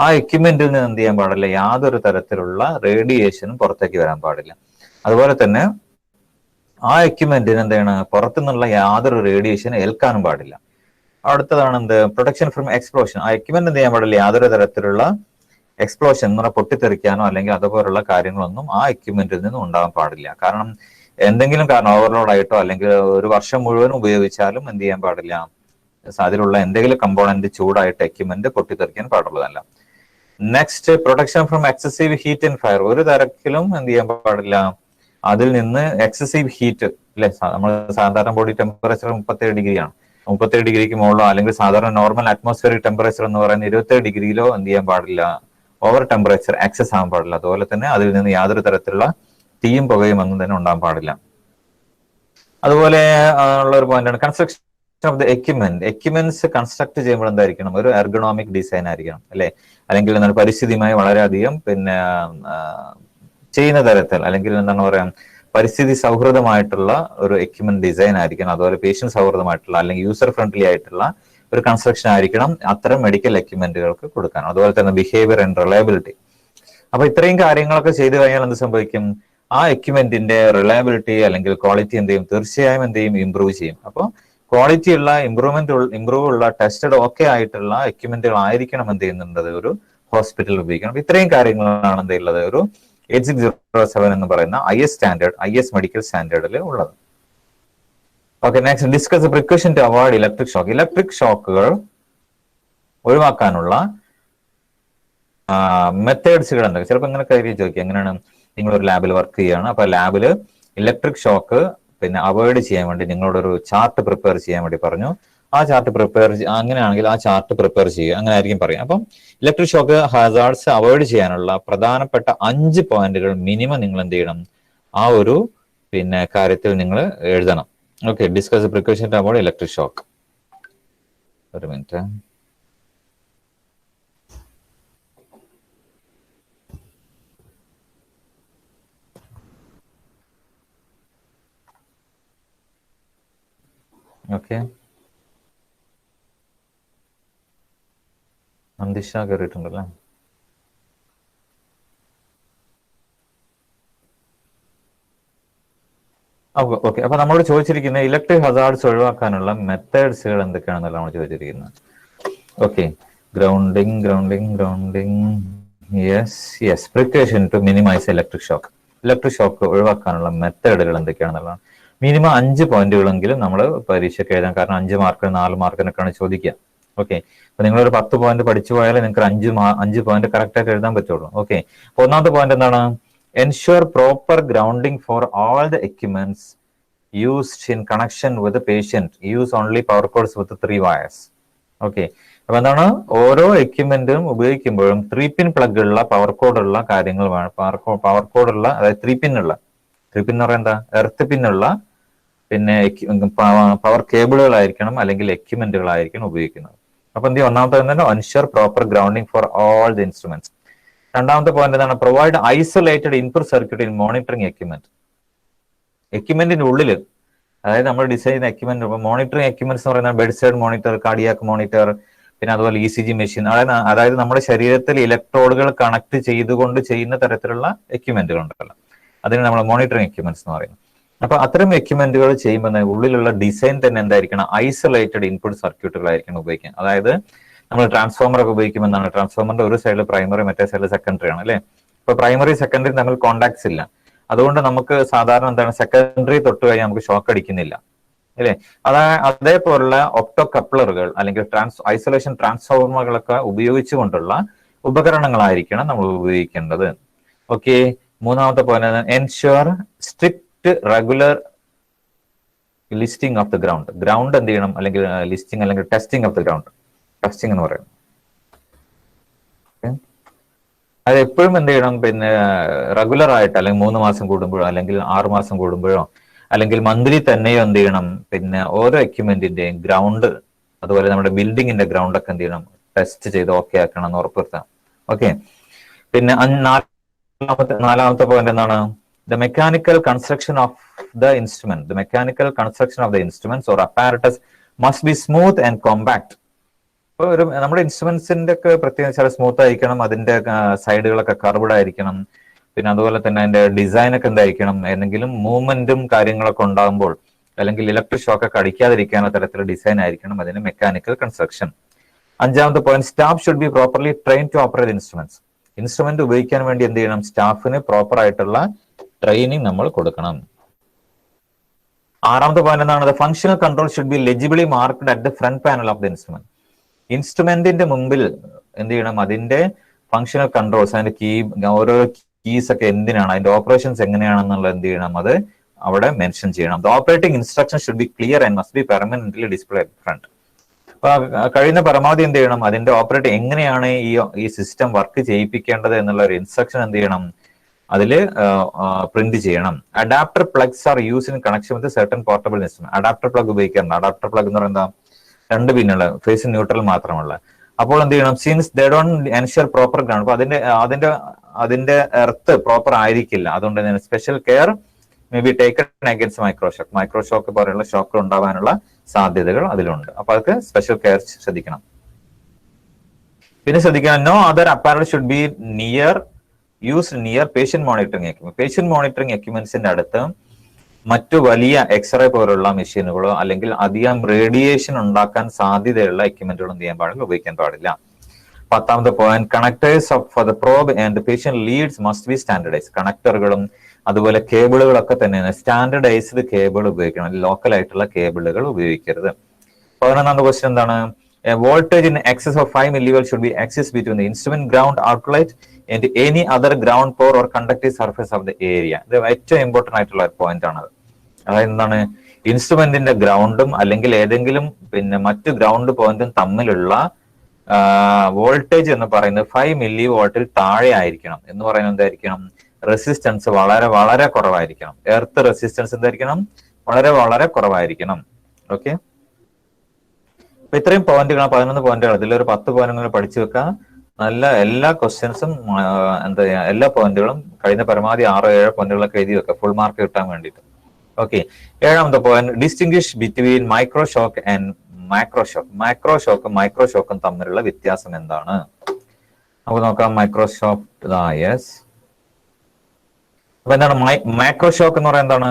ആ എക്യുപ്മെന്റിൽ നിന്ന് എന്ത് ചെയ്യാൻ പാടില്ല, യാതൊരു തരത്തിലുള്ള റേഡിയേഷനും പുറത്തേക്ക് വരാൻ പാടില്ല. അതുപോലെ തന്നെ ആ എക്യുപ്മെന്റിന് എന്താണ് പുറത്തുനിന്നുള്ള യാതൊരു റേഡിയേഷൻ ഏൽക്കാനും പാടില്ല. അടുത്തതാണ് പ്രൊട്ടക്ഷൻ ഫ്രം എക്സ്പ്ലോഷൻ. ആ എക്യുപ്മെന്റ് എന്ത് ചെയ്യാൻ പാടില്ല, യാതൊരു തരത്തിലുള്ള എക്സ്പ്ലോഷൻ എന്ന് പറഞ്ഞാൽ പൊട്ടിത്തെറിക്കാനോ അല്ലെങ്കിൽ അതുപോലുള്ള കാര്യങ്ങളൊന്നും ആ എക്യുപ്മെന്റിൽ നിന്നും ഉണ്ടാകാൻ പാടില്ല. കാരണം എന്തെങ്കിലും കാരണം ഓവർലോഡ് ആയിട്ടോ അല്ലെങ്കിൽ ഒരു വർഷം മുഴുവൻ ഉപയോഗിച്ചാലും എന്ത് ചെയ്യാൻ പാടില്ല, അതിലുള്ള എന്തെങ്കിലും കമ്പോണന്റ് ചൂടായിട്ട് എക്യുപ്മെന്റ് പൊട്ടിത്തെറിക്കാൻ പാടുള്ളതല്ല. Next protection from excessive heat and fire. ഒരു തരത്തിലും എന്ത് ചെയ്യാൻ പാടില്ല, അതിൽ നിന്ന് എക്സസീവ് ഹീറ്റ് അല്ലെ, നമ്മൾ സാധാരണ ബോഡി ടെമ്പറേച്ചർ 37 ഡിഗ്രിയാണ്, 37 ഡിഗ്രിക്ക് മുകളിലോ അല്ലെങ്കിൽ സാധാരണ നോർമൽ അറ്റ്മോസ്ഫിയറിക് ടെമ്പറേച്ചർ എന്ന് പറയുന്നത് 27 ഡിഗ്രിയിലോ എന്ത് ചെയ്യാൻ പാടില്ല, ഓവർ ടെമ്പറേച്ചർ എക്സസ് ആകാൻ പാടില്ല. അതുപോലെ തന്നെ അതിൽ നിന്ന് യാതൊരു തരത്തിലുള്ള തീയും പുകയും ഒന്നും തന്നെ ഉണ്ടാകാൻ പാടില്ല. അതുപോലെ ഉള്ള ഒരു പോയിന്റാണ് construction of the equipments construct ചെയ്യുമ്പോൾ എന്തായിരിക്കണം, ഒരു എർഗണോമിക് ഡിസൈൻ ആയിരിക്കണം അല്ലെ, അല്ലെങ്കിൽ എന്താണ് പരിസ്ഥിതിയുമായി വളരെയധികം പിന്നെ ചെയ്യുന്ന തരത്തിൽ അല്ലെങ്കിൽ എന്താണ് പറയാ പരിസ്ഥിതി സൗഹൃദമായിട്ടുള്ള ഒരു എക്യുപ്മെന്റ് ഡിസൈൻ ആയിരിക്കണം. അതുപോലെ പേഷ്യന്റ് സൗഹൃദമായിട്ടുള്ള അല്ലെങ്കിൽ യൂസർ ഫ്രണ്ട്ലി ആയിട്ടുള്ള ഒരു കൺസ്ട്രക്ഷൻ ആയിരിക്കണം അത്തരം മെഡിക്കൽ എക്യുപ്മെന്റുകൾക്ക് കൊടുക്കാൻ. അതുപോലെ തന്നെ ബിഹേവിയർ ആൻഡ് റിലയബിലിറ്റി. അപ്പൊ ഇത്രയും കാര്യങ്ങളൊക്കെ ചെയ്തു കഴിഞ്ഞാൽ എന്ത് സംഭവിക്കും, ആ എക്യുപ്മെന്റിന്റെ റിലയബിലിറ്റി അല്ലെങ്കിൽ ക്വാളിറ്റി എന്ത് ചെയ്യും, തീർച്ചയായും എന്ത് ചെയ്യും, ഇംപ്രൂവ് ചെയ്യും. അപ്പോൾ ക്വാളിറ്റി ഉള്ള ഇംപ്രൂവ് ഉള്ള ടെസ്റ്റഡ് ഓക്കെ ആയിട്ടുള്ള എക്യുപ്മെന്റുകൾ ആയിരിക്കണം എന്ത് ചെയ്യുന്നുണ്ട് ഒരു ഹോസ്പിറ്റലിൽ ഉപയോഗിക്കണം. അപ്പൊ ഇത്രയും കാര്യങ്ങളാണ് എന്ത് ചെയ്യുന്നത് ഒരു 8607 എന്ന് പറയുന്ന IS മെഡിക്കൽ സ്റ്റാൻഡേർഡിൽ ഉള്ളത്. Okay, next discuss precaution to avoid electric shock. Electric ഷോക്കുകൾ ഒഴിവാക്കാനുള്ള മെത്തേഡ്സുകൾ എന്തൊക്കെ, ചിലപ്പോൾ ഇങ്ങനെ കാര്യം ചോദിക്കുക, എങ്ങനെയാണ് നിങ്ങൾ ഒരു ലാബിൽ വർക്ക് ചെയ്യുകയാണ്, അപ്പൊ ലാബില് ഇലക്ട്രിക് ഷോക്ക് പിന്നെ അവോയ്ഡ് ചെയ്യാൻ വേണ്ടി നിങ്ങളോടൊരു ചാർട്ട് പ്രിപ്പയർ ചെയ്യാൻ വേണ്ടി പറഞ്ഞു. ആ ചാർട്ട് അങ്ങനെയാണെങ്കിൽ ആ ചാർട്ട് പ്രിപ്പയർ ചെയ്യുക, അങ്ങനെ ആയിരിക്കും പറയാം. അപ്പം ഇലക്ട്രിക് ഷോക്ക് ഹാസാർഡ്സ് അവോയ്ഡ് ചെയ്യാനുള്ള പ്രധാനപ്പെട്ട 5 പോയിന്റുകൾ മിനിമം നിങ്ങൾ എന്ത് ചെയ്യണം, ആ ഒരു പിന്നെ കാര്യത്തിൽ നിങ്ങൾ എഴുതണം. Okay, discuss precaution to avoid electric shock. ഒരു മിനിറ്റ്. ഓക്കെ, അന്തിഷ കയറിയിട്ടുണ്ടല്ലേ. ഓക്കെ, അപ്പൊ നമ്മളോട് ചോദിച്ചിരിക്കുന്നത് ഇലക്ട്രിക് ഹസാർഡ്സ് ഒഴിവാക്കാനുള്ള മെത്തേഡ്സുകൾ എന്തൊക്കെയാണെന്നല്ല നമ്മൾ ചോദിച്ചിരിക്കുന്നത്. Okay, grounding yes precaution to minimise electric shock. Electric shock ഒഴിവാക്കാനുള്ള മെത്തേഡുകൾ എന്തൊക്കെയാണെന്നുള്ളതാണ്. മിനിമം 5 പോയിന്റുകളെങ്കിലും നമ്മൾ പരീക്ഷയ്ക്ക് എഴുതാം. കാരണം 5 മാർക്ക് 4 മാർക്കിനൊക്കെയാണ് ചോദിക്കുക. ഓക്കെ, അപ്പൊ നിങ്ങളൊരു 10 പോയിന്റ് പഠിച്ചു പോയാൽ നിങ്ങൾക്ക് 5 പോയിന്റ് കറക്റ്റ് ആയിട്ട് എഴുതാൻ പറ്റുള്ളൂ. ഓക്കെ, അപ്പൊ ഒന്നാമത്തെ പോയിന്റ് എന്താണ്, ensure proper grounding for all the equipments used in connection with patient. Use only power cords with 3 wires. Okay, അപ്പൊ എന്താണ്, ഓരോ എക്യുപ്മെന്റും ഉപയോഗിക്കുമ്പോഴും 3 പിൻ പ്ലഗ് ഉള്ള പവർ കോഡുള്ള കാര്യങ്ങൾ വേണം. പവർ കോഡുള്ള അതായത് 3 പിൻ എന്ന് പറയുന്നത് എന്താ, എർത്ത് പിന്നുള്ള പിന്നെ പവർ കേബിളുകളായിരിക്കണം അല്ലെങ്കിൽ എക്യുപ്മെന്റുകളായിരിക്കണം ഉപയോഗിക്കുന്നത്. അപ്പൊ എന്ത് ചെയ്യും, ഒന്നാമത്തെ തന്നെ ensure proper grounding for all the instruments. രണ്ടാമത്തെ പോയിന്റ് എന്താണ്, provide isolated input circuit in monitoring equipment. എക്യുപ്മെന്റിന്റെ ഉള്ളിൽ, അതായത് നമ്മൾ ഡിസൈൻ ചെയ്യുന്ന എക്യുപ്മെന്റ്, മോണിറ്ററിംഗ് എക്യുപ്മെന്റ്സ് എന്ന് പറയുന്നത് bed side monitor, cardiac monitor, പിന്നെ അതുപോലെ ECG മെഷീൻ, അതായത് നമ്മുടെ ശരീരത്തിൽ ഇലക്ട്രോഡുകൾ കണക്ട് ചെയ്തുകൊണ്ട് ചെയ്യുന്ന തരത്തിലുള്ള എക്യുപ്മെന്റുകൾ ഉണ്ടല്ലോ, അതിന് നമ്മൾ മോണിറ്ററിംഗ് എക്യുപ്മെന്റ്സ് എന്ന് പറയുന്നത്. അപ്പൊ അത്തരം എക്യുപ്മെന്റുകൾ ചെയ്യുമ്പോൾ ഉള്ളിലുള്ള ഡിസൈൻ തന്നെ എന്തായിരിക്കണം, ഐസൊലേറ്റഡ് ഇൻപുട്ട് സർക്യൂട്ടുകളായിരിക്കണം ഉപയോഗിക്കാൻ. അതായത് നമ്മൾ ട്രാൻസ്ഫോമർ ഒക്കെ ഉപയോഗിക്കുമ്പോൾ എന്താണ്, ട്രാൻസ്ഫോമറിന്റെ ഒരു സൈഡിൽ പ്രൈമറി മറ്റേ സൈഡിൽ സെക്കൻഡറി ആണ് അല്ലെ. ഇപ്പൊ പ്രൈമറി സെക്കൻഡറി തമ്മിൽ കോണ്ടാക്ട്സ് ഇല്ല, അതുകൊണ്ട് നമുക്ക് സാധാരണ എന്താണ് സെക്കൻഡറി തൊട്ട് കഴിഞ്ഞാൽ നമുക്ക് ഷോക്ക് അടിക്കുന്നില്ല അല്ലെ. അതേപോലുള്ള ഒപ്റ്റോ കപ്ലറുകൾ അല്ലെങ്കിൽ ഐസൊലേഷൻ ട്രാൻസ്ഫോമറുകളൊക്കെ ഉപയോഗിച്ചുകൊണ്ടുള്ള ഉപകരണങ്ങളായിരിക്കണം നമ്മൾ ഉപയോഗിക്കേണ്ടത്. ഓക്കെ, മൂന്നാമത്തെ point ensure strict regular listing of the ground എന്ത് ചെയ്യണം, അല്ലെങ്കിൽ ലിസ്റ്റിംഗ് അല്ലെങ്കിൽ testing of the ground, testing എന്ന് പറയുന്നത്. അത് എപ്പോഴും എന്ത് ചെയ്യണം, പിന്നെ റെഗുലർ ആയിട്ട്, അല്ലെങ്കിൽ 3 മാസം കൂടുമ്പോഴോ അല്ലെങ്കിൽ 6 മാസം കൂടുമ്പോഴോ അല്ലെങ്കിൽ മന്ത്ലി തന്നെയോ എന്ത് ചെയ്യണം, പിന്നെ ഓരോ എക്യുപ്മെന്റിന്റെയും ഗ്രൗണ്ട്, അതുപോലെ നമ്മുടെ ബിൽഡിങ്ങിന്റെ ഗ്രൗണ്ട് ഒക്കെ എന്ത് ചെയ്യണം, ടെസ്റ്റ് ചെയ്ത് ഓക്കെ ആക്കണം എന്ന് ഉറപ്പുവരുത്താം. ഓക്കെ. പിന്നെ നാലാമത്തെ പോയിന്റ് എന്താണ്? The mechanical construction of the instrument. The mechanical construction of the instruments or apparatus must be smooth and compact. ഇപ്പൊ ഒരു നമ്മുടെ ഇൻസ്ട്രുമെന്റ്സിന്റെ ഒക്കെ പ്രത്യേകിച്ച് സ്മൂത്ത് ആയിരിക്കണം, അതിന്റെ സൈഡുകളൊക്കെ കർവ്ഡ് ആയിരിക്കണം, പിന്നെ അതുപോലെ തന്നെ അതിന്റെ ഡിസൈൻ ഒക്കെ എന്തായിരിക്കണം, എന്തെങ്കിലും മൂവ്മെന്റും കാര്യങ്ങളൊക്കെ ഉണ്ടാകുമ്പോൾ അല്ലെങ്കിൽ ഇലക്ട്രിക് ഷോക്ക് ഒക്കെ അടിക്കാതിരിക്കാനോ തരത്തിലുള്ള ഡിസൈൻ ആയിരിക്കണം അതിന് മെക്കാനിക്കൽ കൺസ്ട്രക്ഷൻ. അഞ്ചാമത്തെ point, staff should be properly train to operate instruments. Instrument ഉപയോഗിക്കാൻ വേണ്ടി എന്ത് ചെയ്യണം, സ്റ്റാഫിന് പ്രോപ്പർ ആയിട്ടുള്ള ട്രെയിനിങ് നമ്മൾ കൊടുക്കണം. ആറാമത്തെ പോയിന്റ് എന്താണ്? The functional control should be legibly marked at the front panel of the instrument. ഇൻസ്ട്രുമെന്റിന്റെ മുമ്പിൽ എന്ത് ചെയ്യണം, അതിന്റെ ഫങ്ഷണൽ കൺട്രോൾസ്, അതിന്റെ ഓരോ കീസ് ഒക്കെ എന്തിനാണ്, അതിന്റെ ഓപ്പറേഷൻസ് എങ്ങനെയാണെന്നുള്ളത് എന്ത് ചെയ്യണം, അത് അവിടെ മെൻഷൻ ചെയ്യണം. The operating instruction should be clear and must be permanently display at front. അപ്പൊ കഴിയുന്ന പരമാവധി എന്ത് ചെയ്യണം, അതിന്റെ ഓപ്പറേറ്റ് എങ്ങനെയാണ് ഈ സിസ്റ്റം വർക്ക് ചെയ്യിപ്പിക്കേണ്ടത് എന്നുള്ള ഒരു ഇൻസ്ട്രക്ഷൻ എന്ത് ചെയ്യണം, അതില് പ്രിന്റ് ചെയ്യണം. Adapter plugs are use in connection with certain portable instrument. Adapter plug ഉപയോഗിക്കാറുണ്ട്. അഡാപ്റ്റർ പ്ലഗ് എന്ന് പറയുന്നത് 2 പിന്നുള്ള ഫേസ് ന്യൂട്രൽ മാത്രമുള്ള. അപ്പോൾ എന്ത് ചെയ്യണം, since they don't ensure proper ground, അപ്പൊ അതിന്റെ എർത്ത് പ്രോപ്പർ ആയിരിക്കില്ല. അതുകൊണ്ട് തന്നെ special care may be taken against microshock. Microshock പോലെയുള്ള ഷോക്കുകൾ ഉണ്ടാവാനുള്ള സാധ്യതകൾ അതിലുണ്ട്. അപ്പൊ അതൊക്കെ സ്പെഷ്യൽ കെയർ ശ്രദ്ധിക്കണം. പിന്നെ ശ്രദ്ധിക്കണം, no other apparel should be used near patient monitoring equipment. Patient monitoring എക്യുപ്മെന്റ്സിന്റെ അടുത്ത് മറ്റു വലിയ എക്സ്റേ പോലുള്ള മെഷീനുകളോ അല്ലെങ്കിൽ അധികം റേഡിയേഷൻ ഉണ്ടാക്കാൻ സാധ്യതയുള്ള എക്യുപ്മെന്റുകളും എന്ത് ചെയ്യാൻ പാടില്ല, ഉപയോഗിക്കാൻ പാടില്ല. 10ാമത്തെ point, connectors for the probe and patient leads must be standardise. കണക്ടറുകളും അതുപോലെ കേബിളുകളൊക്കെ തന്നെ സ്റ്റാൻഡർഡൈസ്ഡ് കേബിൾ ഉപയോഗിക്കണം, ലോക്കൽ ആയിട്ടുള്ള കേബിളുകൾ ഉപയോഗിക്കരുത്. 11ാമത്തെ ക്വസ്റ്റ്യൻ എന്താണ്? Voltage in excess of 5 millivolts should be access between the instrument ground outlet and any other ground port or conductive surface of the area. ഇത് ഏറ്റവും ഇമ്പോർട്ടന്റ് ആയിട്ടുള്ള ഒരു പോയിന്റ് ആണ്. അതായത് എന്താണ്, ഇൻസ്ട്രുമെന്റിന്റെ ഗ്രൗണ്ടും അല്ലെങ്കിൽ ഏതെങ്കിലും പിന്നെ മറ്റു ഗ്രൗണ്ട് പോയിന്റും തമ്മിലുള്ള വോൾട്ടേജ് എന്ന് പറയുന്നത് 5 millivolt താഴെ ആയിരിക്കണം. എന്ന് പറയുന്നത് എന്തായിരിക്കണം, റെസിസ്റ്റൻസ് വളരെ വളരെ കുറവായിരിക്കണം. എർത്ത് റെസിസ്റ്റൻസ് എന്തായിരിക്കണം, വളരെ വളരെ കുറവായിരിക്കണം. ഓക്കെ. അപ്പൊ ഇത്രയും പോയിന്റുകളാണ്, 11 പോയിന്റുകൾ. ഇതിലൊരു 10 പോയിന്റുകൾ പഠിച്ചു വെക്കാം. നല്ല എല്ലാ ക്വസ്റ്റ്യൻസും എന്താ എല്ലാ പോയിന്റുകളും കഴിഞ്ഞ പരമാവധി 6-7 പോയിന്റുകളൊക്കെ എഴുതി വെക്കാം, ഫുൾ മാർക്ക് കിട്ടാൻ വേണ്ടിയിട്ട്. ഓക്കെ. 7ാമത്തെ point, distinguish between microshock and macroshock. മൈക്രോഷോക്കും തമ്മിലുള്ള വ്യത്യാസം എന്താണ്? നമുക്ക് നോക്കാം. Microshock, yes. അപ്പൊ എന്താണ് മാക്രോഷോക്ക് എന്ന് പറയുന്നത്? എന്താണ്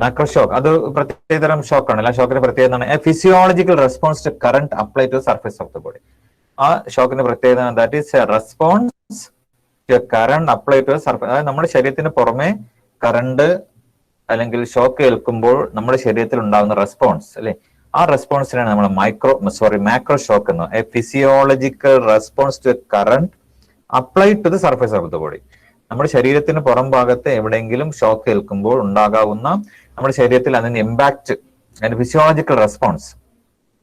മാക്രോഷോക്ക്? അത് പ്രത്യേകതരം ഷോക്കാണ്. എല്ലാ ഷോക്കിന്റെ പ്രത്യേകത എന്താണ്? A physiological response to current apply to surface of the body. ആ ഷോക്കിന്റെ പ്രത്യേകത that is a response to current apply to surface. അതായത് നമ്മുടെ ശരീരത്തിന് പുറമെ കറണ്ട് അല്ലെങ്കിൽ ഷോക്ക് ഏൽക്കുമ്പോൾ നമ്മുടെ ശരീരത്തിൽ ഉണ്ടാകുന്ന റെസ്പോൺസ് അല്ലെ, ആ റെസ്പോൺസിനാണ് നമ്മൾ മാക്രോ ഷോക്ക് എന്ന്. A physiological response to current apply to the surface of the body. നമ്മുടെ ശരീരത്തിന് പുറം ഭാഗത്ത് എവിടെയെങ്കിലും ഷോക്ക് ഏൽക്കുമ്പോൾ ഉണ്ടാകാവുന്ന നമ്മുടെ ശരീരത്തിൽ അതിന്റെ ഇമ്പാക്ട്, അതിന്റെ ഫിസിയോളജിക്കൽ റെസ്പോൺസ്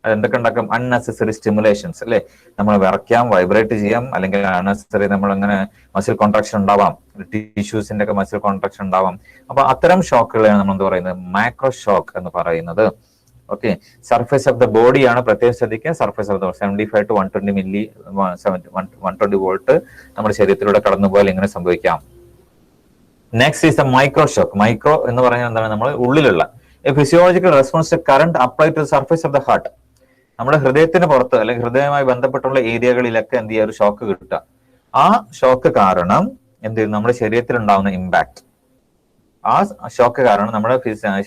എന്തൊക്കെ ഉണ്ടാക്കും? അൺനെസസറി സ്റ്റിമുലേഷൻസ് അല്ലെ, നമ്മൾ വിറയ്ക്കാം, വൈബ്രേറ്റ് ചെയ്യാം, അല്ലെങ്കിൽ അൺനെസസറി നമ്മളങ്ങനെ മസിൽ കോൺട്രാക്ഷൻ ഉണ്ടാവാം, ടിഷ്യൂസിന്റെ ഒക്കെ മസിൽ കോൺട്രാക്ഷൻ ഉണ്ടാവാം. അപ്പൊ അത്തരം ഷോക്കുകളെയാണ് നമ്മൾ എന്ത് പറയുന്നത്? മാക്രോ ഷോക്ക് എന്ന് പറയുന്നത്. ഓക്കെ. സർഫേസ് ഓഫ് ദ ബോഡിയാണ് പ്രത്യേകം ശ്രദ്ധിക്കുക. Surface of the 75 to 120 volt നമ്മുടെ ശരീരത്തിലൂടെ കടന്നുപോയാൽ ഇങ്ങനെ സംഭവിക്കാം. Next is the microshock. Micro എന്ന് പറഞ്ഞാൽ എന്താണ്? നമ്മൾ ഉള്ളിലുള്ള a physiological response to current apply to surface of the heart. നമ്മുടെ ഹൃദയത്തിന് പുറത്ത് അല്ലെങ്കിൽ ഹൃദയവുമായി ബന്ധപ്പെട്ടുള്ള ഏരിയകളിലൊക്കെ എന്ത് ചെയ്യുക? ഒരു ഷോക്ക് കിട്ടുക. ആ ഷോക്ക് കാരണം എന്ത് ചെയ്യും? നമ്മുടെ ശരീരത്തിൽ ഉണ്ടാവുന്ന ഇമ്പാക്ട്, ആ ഷോക്ക് കാരണം നമ്മുടെ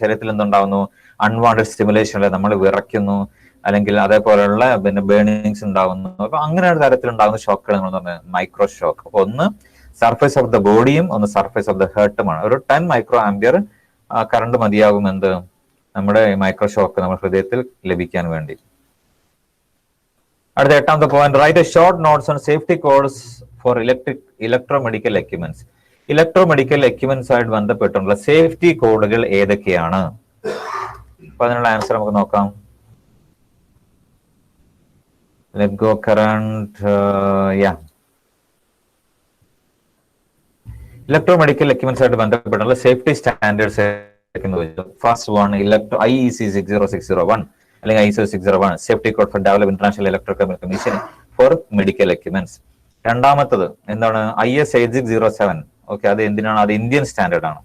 ശരീരത്തിൽ എന്തുണ്ടാവുന്നു? അൺവാണ്ടഡ് സ്റ്റിമുലേഷൻ, നമ്മൾ വിറയ്ക്കുന്നു, അല്ലെങ്കിൽ അതേപോലെയുള്ള പിന്നെ ബേണിങ്സ് ഉണ്ടാകുന്നു. അപ്പൊ അങ്ങനെ ഒരു തരത്തിലുണ്ടാകുന്ന ഷോക്കുകൾ നമ്മൾ പറഞ്ഞത് മൈക്രോ ഷോക്ക്. അപ്പൊ ഒന്ന് സർഫേസ് ഓഫ് ദ ബോഡിയും ഒന്ന് സർഫേസ് ഓഫ് ദ ഹേർട്ടുമാണ്. ഒരു 10 മൈക്രോ ആംപിയർ കറണ്ട് മതിയാകും എന്ത് നമ്മുടെ മൈക്രോ ഷോക്ക് നമ്മുടെ ഹൃദയത്തിൽ ലഭിക്കാൻ വേണ്ടി. അടുത്ത 8ാമത്തെ point, write a short notes on safety codes for electromedical equipments. Electromedical equipments ആയിട്ട് ബന്ധപ്പെട്ടുള്ള സേഫ്റ്റി കോഡുകൾ ഏതൊക്കെയാണ്? അപ്പൊ അതിനുള്ള ആൻസർ നമുക്ക് നോക്കാം. Let go current, electro medical equipments ആയിട്ട് ബന്ധപ്പെട്ടുള്ള safety standards. First one IEC 60601 അല്ലെങ്കിൽ ISO 601 safety code for develop international electro chemical commission for medical equipments. രണ്ടാമത്തത് എന്താണ് IS 8607. ഓക്കെ, അത് എന്തിനാണ്? അത് ഇന്ത്യൻ സ്റ്റാൻഡേർഡ് ആണ്.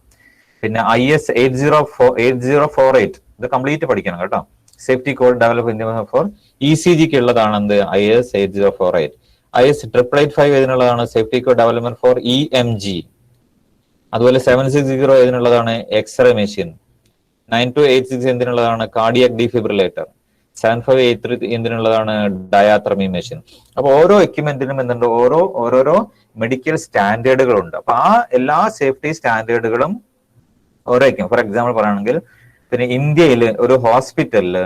പിന്നെ IS 8048 ഇത് കംപ്ലീറ്റ് പഠിക്കണം കേട്ടോ. സേഫ്റ്റി കോഡ് ഡെവലപ്പ് ഫോർ ECGക്ക് ഉള്ളതാണ് എന്ത്? IS 8048. IS 8885 ഇതിനുള്ളതാണ് safety code development for EMG. അതുപോലെ 760 ഇതിനുള്ളതാണ് എക്സ്റേ മെഷീൻ. 9286 എന്തിനുള്ളതാണ്? Cardiac defibrillator. 7583 എന്തിനുള്ളതാണ്? Diathermy machine. അപ്പൊ ഓരോ എക്യുപ്മെന്റിനും എന്തുണ്ട്? ഓരോരോ മെഡിക്കൽ സ്റ്റാൻഡേർഡുകളുണ്ട്. അപ്പൊ ആ എല്ലാ സേഫ്റ്റി സ്റ്റാൻഡേർഡുകളും ഓരോ ഫോർ എക്സാമ്പിൾ പറയുകയാണെങ്കിൽ പിന്നെ ഇന്ത്യയിൽ ഒരു ഹോസ്പിറ്റലില്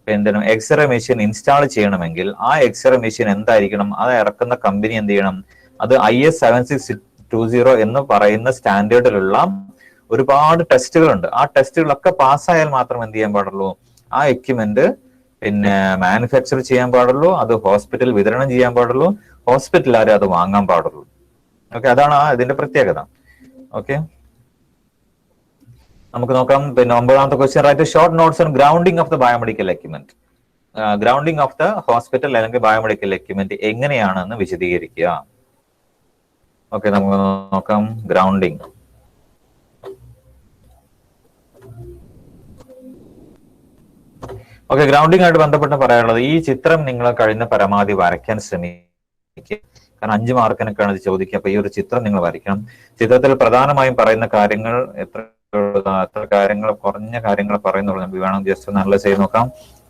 എന്താണ് എക്സ്റേ മെഷീൻ ഇൻസ്റ്റാൾ ചെയ്യണമെങ്കിൽ ആ എക്സ്റേ മെഷീൻ എന്തായിരിക്കണം? അത് ഇറക്കുന്ന കമ്പനി എന്ത് ചെയ്യണം? അത് IS 7620 എന്ന് പറയുന്ന സ്റ്റാൻഡേർഡിലുള്ള ഒരുപാട് ടെസ്റ്റുകളുണ്ട്. ആ ടെസ്റ്റുകളൊക്കെ പാസ്സായാൽ മാത്രം എന്ത് ചെയ്യാൻ പാടുള്ളൂ? ആ എക്യുപ്മെന്റ് പിന്നെ മാനുഫാക്ചർ ചെയ്യാൻ പാടുള്ളൂ, അത് ഹോസ്പിറ്റൽ വിതരണം ചെയ്യാൻ പാടുള്ളൂ, ഹോസ്പിറ്റലുകാരെ അത് വാങ്ങാൻ പാടുള്ളൂ. ഓക്കെ, അതാണ് ഇതിന്റെ പ്രത്യേകത. ഓക്കെ, നമുക്ക് നോക്കാം. പിന്നെ 9ാമത്തെ question, write short notes on grounding of the biomedical equipment. Grounding of the hospital അല്ലെങ്കിൽ ബയോമെഡിക്കൽ എക്യുപ്മെന്റ് എങ്ങനെയാണെന്ന് വിശദീകരിക്കുക. ഓക്കെ, നമുക്ക് നോക്കാം ഗ്രൗണ്ടിങ്. ഓക്കെ, ഗ്രൗണ്ടിങ് ആയിട്ട് ബന്ധപ്പെട്ട് പറയാനുള്ളത് ഈ ചിത്രം നിങ്ങൾ കഴിയുന്ന പരമാവധി വരയ്ക്കാൻ ശ്രമിക്കുക. കാരണം 5 മാർക്കിനൊക്കെയാണ് ഇത് ചോദിക്കുക. അപ്പൊ ഈ ഒരു ചിത്രം നിങ്ങൾ വരയ്ക്കണം. ചിത്രത്തിൽ പ്രധാനമായും പറയുന്ന കാര്യങ്ങൾ എത്ര കാര്യങ്ങൾ, കുറഞ്ഞ കാര്യങ്ങൾ പറയുന്നുള്ളൂ. നമുക്ക് വേണം ജസ്റ്റ് ഒന്ന് അനലൈസ് ചെയ്ത് നോക്കാം.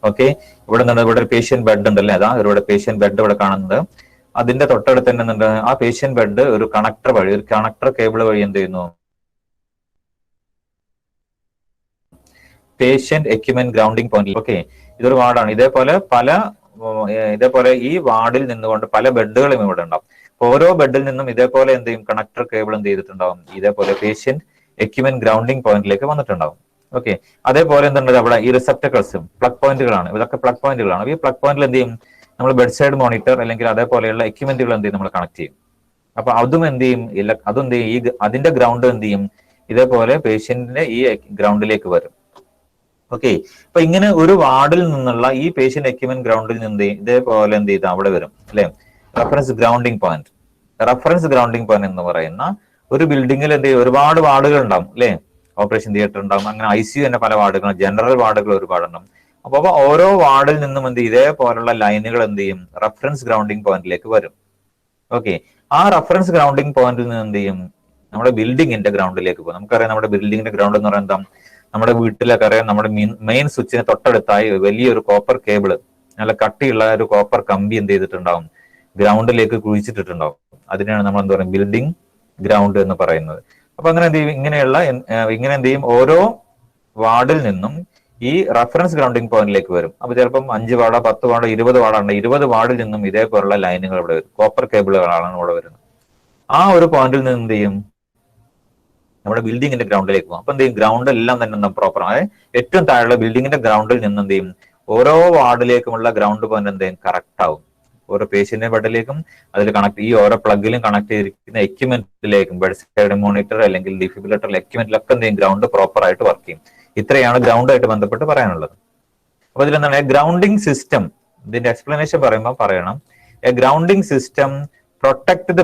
ഓക്കെ, ഇവിടെ ഒരു പേഷ്യന്റ് ബെഡ് ഉണ്ടല്ലേ? അതാ ഇവിടെ പേഷ്യന്റ് ബെഡ് ഇവിടെ കാണുന്നത്. അതിന്റെ തൊട്ടടുത്ത് തന്നെ എന്തുണ്ട്? ആ പേഷ്യന്റ് ബെഡ് ഒരു കണക്ടർ വഴി, ഒരു കണക്ടർ കേബിൾ വഴി എന്ത് ചെയ്യുന്നു? Patient equipment grounding point. Okay, ഇതൊരു വാർഡാണ്. ഇതേപോലെ ഈ വാർഡിൽ നിന്നുകൊണ്ട് പല ബെഡുകളും ഇവിടെ ഉണ്ടാവും. ഓരോ ബെഡിൽ നിന്നും ഇതേപോലെ എന്ത് ചെയ്യും? കണക്ടർ കേബിൾ എന്ത് ചെയ്തിട്ടുണ്ടാവും? ഇതേപോലെ പേഷ്യന്റ് എക്യുപ്മെന്റ് ഗ്രൗണ്ടിങ് പോയിന്റിലേക്ക് വന്നിട്ടുണ്ടാവും. ഓക്കെ, അതേപോലെ എന്തുണ്ട്? അവിടെ ഈ റിസപ്റ്റക്കിൾസും പ്ലഗ് പോയിന്റുകളാണ്. ഇതൊക്കെ പ്ലഗ് പോയിന്റുകളാണ്. ഈ പ്ലഗ് പോയിന്റിൽ എന്ത് ചെയ്യും? നമ്മൾ ബെഡ് സൈഡ് മോണിറ്റർ അല്ലെങ്കിൽ അതേപോലെയുള്ള എക്യുപ്മെന്റുകൾ എന്ത് ചെയ്യും? നമ്മൾ കണക്ട് ചെയ്യും. അപ്പൊ അതും എന്ത് ചെയ്യും? അതെന്ത് ചെയ്യും? അതിന്റെ ഗ്രൗണ്ട് എന്ത് ചെയ്യും? ഇതേപോലെ പേഷ്യന്റിന്റെ ഈ ഗ്രൗണ്ടിലേക്ക് വരും. ഓക്കെ, അപ്പൊ ഇങ്ങനെ ഒരു വാർഡിൽ നിന്നുള്ള ഈ പേഷ്യന്റ് എക്യുപ്മെന്റ് ഗ്രൗണ്ടിൽ നിന്ന് ഇതേപോലെ എന്ത് ചെയ്ത് അവിടെ വരും അല്ലെ? Reference grounding point. Reference grounding point എന്ന് പറയുന്ന ഒരു ബിൽഡിങ്ങിൽ എന്ത് ചെയ്യും? ഒരുപാട് വാർഡുകൾ ഉണ്ടാവും അല്ലെ? ഓപ്പറേഷൻ തിയേറ്റർ ഉണ്ടാവും, അങ്ങനെ ICU തന്നെ പല വാർഡുകളും, ജനറൽ വാർഡുകൾ ഒരുപാടുണ്ടാവും. അപ്പൊ ഓരോ വാർഡിൽ നിന്നും എന്ത് ചെയ്യും? ഇതേപോലുള്ള ലൈനുകൾ എന്ത് ചെയ്യും? റഫറൻസ് ഗ്രൗണ്ടിങ് പോയിന്റിലേക്ക് വരും. ഓക്കെ, ആ റഫറൻസ് ഗ്രൗണ്ടിങ് പോയിന്റിൽ നിന്ന് എന്ത് ചെയ്യും? നമ്മുടെ ബിൽഡിങ്ങിന്റെ ഗ്രൗണ്ടിലേക്ക് പോകും. നമുക്കറിയാം നമ്മുടെ ബിൽഡിങ്ങിന്റെ ഗ്രൗണ്ട് എന്ന് പറയുന്നത് എന്താ? നമ്മുടെ വീട്ടിലൊക്കെ അറിയാം, നമ്മുടെ മെയിൻ സ്വിച്ചിന് തൊട്ടടുത്തായി വലിയൊരു കോപ്പർ കേബിള്, നല്ല കട്ടിയുള്ള ഒരു കോപ്പർ കമ്പി എന്ത് ചെയ്തിട്ടുണ്ടാവും? ഗ്രൗണ്ടിലേക്ക് കുഴിച്ചിട്ടിട്ടുണ്ടാവും. അതിനാണ് നമ്മൾ എന്താ പറയുക? ബിൽഡിംഗ് ഗ്രൗണ്ട് എന്ന് പറയുന്നത്. അപ്പൊ അങ്ങനെ എന്ത് ചെയ്യും? ഇങ്ങനെ എന്ത് ചെയ്യും? ഓരോ വാർഡിൽ നിന്നും ഈ റഫറൻസ് ഗ്രൗണ്ടിങ് പോയിന്റിലേക്ക് വരും. അപ്പൊ ചിലപ്പം 5 വാർഡോ 10 വാർഡോ 20 വാർഡുണ്ട്. 20 വാർഡിൽ നിന്നും ഇതേപോലുള്ള ലൈനുകൾ ഇവിടെ വരും. കോപ്പർ കേബിളുകളാണ് ഇവിടെ വരുന്നത്. ആ ഒരു പോയിന്റിൽ നിന്ന് എന്ത് ചെയ്യും? നമ്മുടെ ബിൽഡിങ്ങിന്റെ ഗ്രൗണ്ടിലേക്ക് പോകും. അപ്പൊ എന്ത് ചെയ്യും? ഗ്രൗണ്ട് എല്ലാം തന്നെ പ്രോപ്പർ ആയ ഏറ്റവും താഴെയുള്ള ബിൽഡിങ്ങിന്റെ ഗ്രൗണ്ടിൽ നിന്ന് എന്ത് ചെയ്യും? ഓരോ വാർഡിലേക്കുമുള്ള ഗ്രൗണ്ട് പോയിന്റ് എന്ത് ചെയ്യും? കറക്റ്റ് ആവും. ഓരോ പേഷ്യന്റിന്റെ ബെഡിലേക്കും അതിൽ കണക്ട് ഈ ഓരോ പ്ലഗിലും കണക്ട് ചെയ്തിരിക്കുന്ന എക്യുപ്മെന്റിലേക്കും, ബെഡ് സൈഡ് മോണിറ്റർ അല്ലെങ്കിൽ ഡിഫിബ്രിലേറ്റർ എക്യുപ്മെന്റിലൊക്കെ എന്ത് ചെയ്യും? ഗ്രൗണ്ട് പ്രോപ്പർ ആയിട്ട് വർക്ക് ചെയ്യും. ഇത്രയാണ് ഗ്രൗണ്ടായിട്ട് ബന്ധപ്പെട്ട് പറയാനുള്ളത്. അപ്പൊ ഇതിലെന്താണ് ഗ്രൗണ്ടിങ് സിസ്റ്റം? ഇതിന്റെ എക്സ്പ്ലനേഷൻ പറയുമ്പോൾ പറയണം, a grounding system protect the